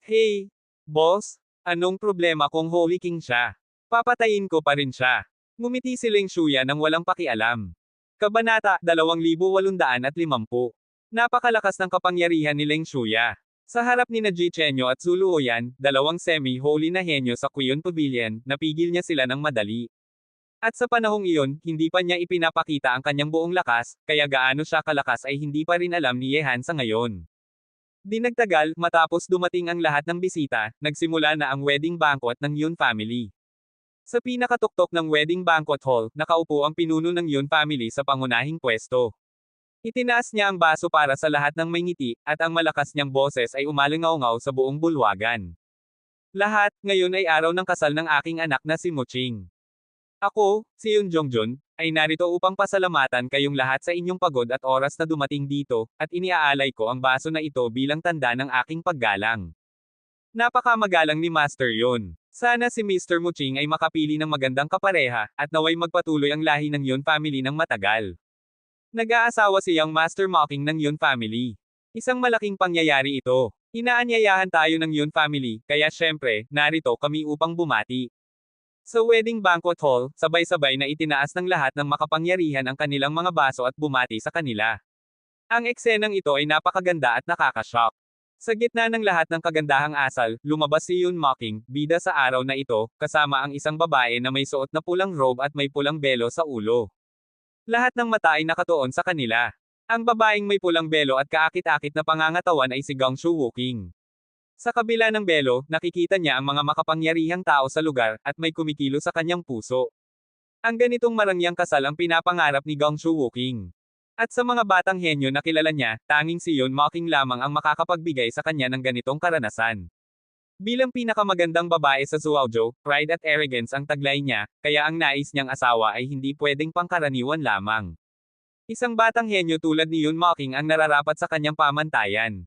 Hey, boss, anong problema kung Holy King siya? Papatayin ko pa rin siya. Ngumiti si Leng Shuya nang walang pakialam. Kabanata 2850. Napakalakas ng kapangyarihan ni Leng Shuya. Sa harap ni Ji Chenyo at Zulu Oyan, dalawang semi-holy na henyo sa Kuyon Pavilion, napigil niya sila ng madali. At sa panahong iyon, hindi pa niya ipinapakita ang kanyang buong lakas, kaya gaano siya kalakas ay hindi pa rin alam ni Yehan sa ngayon. Di nagtagal, matapos dumating ang lahat ng bisita, nagsimula na ang wedding banquet ng Yun family. Sa pinakatuktok ng wedding banquet hall, nakaupo ang pinuno ng Yun family sa pangunahing pwesto. Itinaas niya ang baso para sa lahat ng may ngiti, at ang malakas niyang boses ay umalingaw-ngaw sa buong bulwagan. Lahat, ngayon ay araw ng kasal ng aking anak na si Muching. Ako, si Yun Jongjun, ay narito upang pasalamatan kayong lahat sa inyong pagod at oras na dumating dito, at iniaalay ko ang baso na ito bilang tanda ng aking paggalang. Napakamagalang ni Master Yun. Sana si Mr. Muching ay makapili ng magandang kapareha, at naway magpatuloy ang lahi ng Yun family ng matagal. Nag-aasawa si Young Master Mocking ng Yun family. Isang malaking pangyayari ito. Inaanyayahan tayo ng Yun family, kaya syempre, narito kami upang bumati. Sa wedding banquet hall, sabay-sabay na itinaas ng lahat ng makapangyarihan ang kanilang mga baso at bumati sa kanila. Ang eksenang ito ay napakaganda at nakakashock. Sa gitna ng lahat ng kagandahang asal, lumabas si Yun Mocking, bida sa araw na ito, kasama ang isang babae na may suot na pulang robe at may pulang belo sa ulo. Lahat ng mata ay nakatuon sa kanila. Ang babaeng may pulang belo at kaakit-akit na pangangatawan ay si Gangshu Wuking. Sa kabila ng belo, nakikita niya ang mga makapangyarihang tao sa lugar, at may kumikilo sa kanyang puso. Ang ganitong marangyang kasal ang pinapangarap ni Gangshu Wuking. At sa mga batang henyo na kilala niya, tanging si Yun Mocking lamang ang makakapagbigay sa kanya ng ganitong karanasan. Bilang pinakamagandang babae sa Zuaozhou, pride at arrogance ang taglay niya, kaya ang nais niyang asawa ay hindi pwedeng pangkaraniwan lamang. Isang batang henyo tulad ni Yun Mocking ang nararapat sa kanyang pamantayan.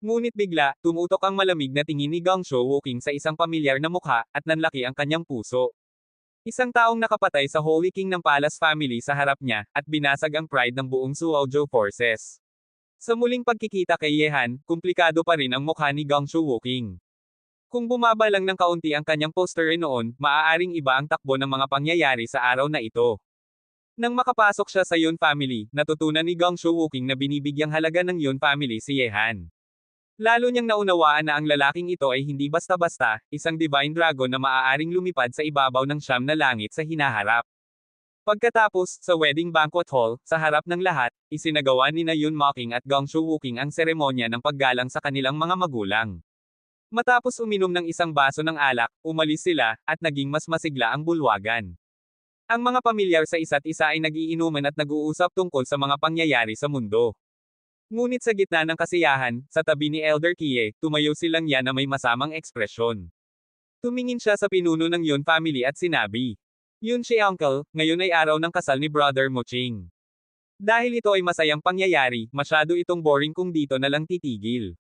Ngunit bigla, tumutok ang malamig na tingin ni Gangshu Wuking sa isang pamilyar na mukha, at nanlaki ang kanyang puso. Isang taong nakapatay sa Holy King ng Palace family sa harap niya, at binasag ang pride ng buong Zuaozhou forces. Sa muling pagkikita kay Yehan, komplikado pa rin ang mukha ni Gangshu Wuking. Kung bumaba lang ng kaunti ang kanyang poster noon, maaaring iba ang takbo ng mga pangyayari sa araw na ito. Nang makapasok siya sa Yun family, natutunan ni Gangshu Wuking na binibigyang halaga ng Yun family si Yehan. Lalo niyang naunawaan na ang lalaking ito ay hindi basta-basta, isang divine dragon na maaaring lumipad sa ibabaw ng siyam na langit sa hinaharap. Pagkatapos, sa wedding banquet hall, sa harap ng lahat, isinagawa ni na Yun Mocking at Gangshu Wuking ang seremonya ng paggalang sa kanilang mga magulang. Matapos uminom ng isang baso ng alak, umalis sila, at naging mas masigla ang bulwagan. Ang mga pamilyar sa isa't isa ay nagiinuman at nag-uusap tungkol sa mga pangyayari sa mundo. Ngunit sa gitna ng kasiyahan, sa tabi ni Elder Kie, tumayo silang yan na may masamang ekspresyon. Tumingin siya sa pinuno ng Yun family at sinabi, Yun si Uncle, ngayon ay araw ng kasal ni Brother Muching. Dahil ito ay masayang pangyayari, masyado itong boring kung dito na lang titigil.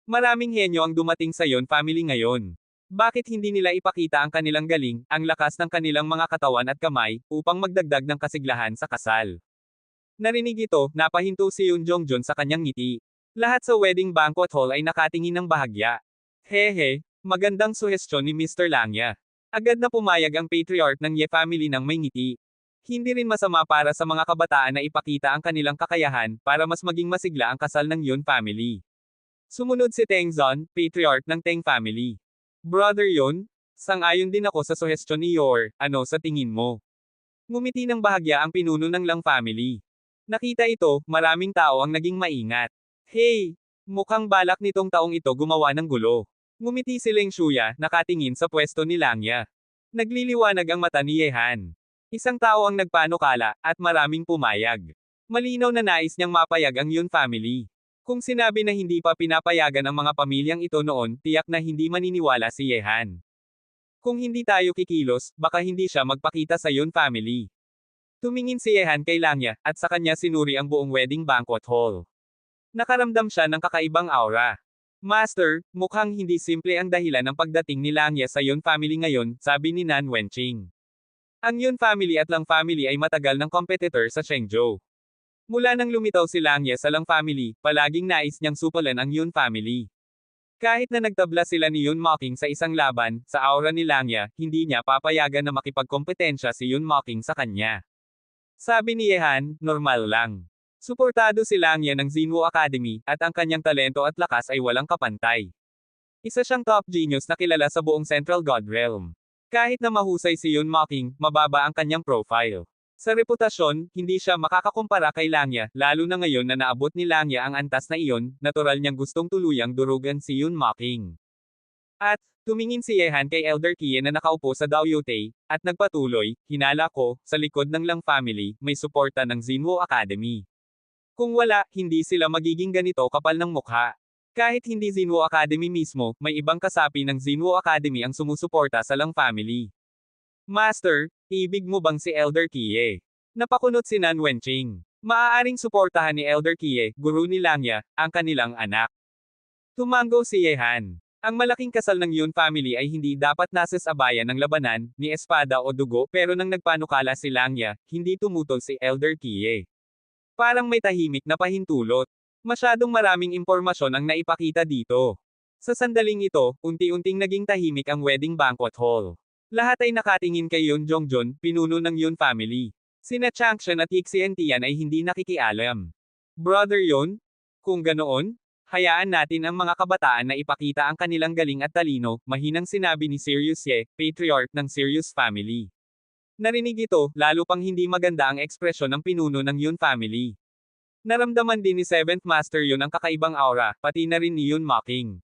Maraming henyo ang dumating sa Yun family ngayon. Bakit hindi nila ipakita ang kanilang galing, ang lakas ng kanilang mga katawan at kamay, upang magdagdag ng kasiglahan sa kasal? Narinig ito, napahinto si Yun Jongjun sa kanyang ngiti. Lahat sa wedding banquet hall ay nakatingin ng bahagya. Hehe, magandang suhestyon ni Mr. Langya. Agad na pumayag ang patriarch ng Ye family ng may ngiti. Hindi rin masama para sa mga kabataan na ipakita ang kanilang kakayahan, para mas maging masigla ang kasal ng Yun family. Sumunod si Teng Zon, patriarch ng Teng family. Brother Yun, sang-ayon din ako sa suhestyon ni Yor, ano sa tingin mo? Ngumiti ng bahagya ang pinuno ng Lang family. Nakita ito, maraming tao ang naging maingat. Hey! Mukhang balak nitong taong ito gumawa ng gulo. Ngumiti si Leng Shuya, nakatingin sa pwesto ni Langya. Nagliliwanag ang mata ni Yehan. Isang tao ang nagpanukala, at maraming pumayag. Malinaw na nais niyang mapayag ang Yun family. Kung sinabi na hindi pa pinapayagan ang mga pamilyang ito noon, tiyak na hindi maniniwala si Yehan. Kung hindi tayo kikilos, baka hindi siya magpakita sa Yun family. Tumingin si Yehan kay Langya, at sa kanya sinuri ang buong wedding banquet hall. Nakaramdam siya ng kakaibang aura. Master, mukhang hindi simple ang dahilan ng pagdating ni Langya sa Yun family ngayon, sabi ni Nan Wenqing. Ang Yun family at Lang family ay matagal ng competitor sa Chengzhou. Mula nang lumitaw si Langya sa Lang family, palaging nais niyang supalan ang Yun family. Kahit na nagtabla sila ni Yun Mocking sa isang laban, sa aura ni Langya, hindi niya papayagan na makipagkompetensya si Yun Mocking sa kanya. Sabi ni Yehan, normal lang. Suportado si Langya ng Xinwu Academy, at ang kanyang talento at lakas ay walang kapantay. Isa siyang top genius na kilala sa buong Central God Realm. Kahit na mahusay si Yun Mocking, mababa ang kanyang profile. Sa reputasyon, hindi siya makakakumpara kay Langya, lalo na ngayon na naabot ni Langya ang antas na iyon, natural niyang gustong tuluyang durugan si Yun Mocking. At, tumingin si Yehan kay Elder Kie na nakaupo sa Daoyotei, at nagpatuloy, hinala ko, sa likod ng Lang family, may suporta ng Xinwu Academy. Kung wala, hindi sila magiging ganito kapal ng mukha. Kahit hindi Xinwu Academy mismo, may ibang kasapi ng Xinwu Academy ang sumusuporta sa Lang family. Master, ibig mo bang si Elder Kie? Napakunot si Nan Wenqing. Maaaring suportahan ni Elder Kie, guru ni Langya, ang kanilang anak. Tumango si Yehan. Ang malaking kasal ng Yun family ay hindi dapat nasa sabayan ng labanan, ni espada o dugo, pero nang nagpanukala si Langya, hindi tumutol si Elder Kie. Parang may tahimik na pahintulot. Masyadong maraming impormasyon ang naipakita dito. Sa sandaling ito, unti-unting naging tahimik ang wedding banquet hall. Lahat ay nakatingin kay Yun Jongjun, pinuno ng Yun family. Sina Changshan at Yixiantian ay hindi nakikialam. Brother Yun? Kung ganoon, hayaan natin ang mga kabataan na ipakita ang kanilang galing at talino, mahinang sinabi ni Sirius Ye, patriarch ng Sirius family. Narinig ito, lalo pang hindi maganda ang ekspresyon ng pinuno ng Yun family. Naramdaman din ni 7th Master Yun ang kakaibang aura, pati na rin ni Yun Mocking.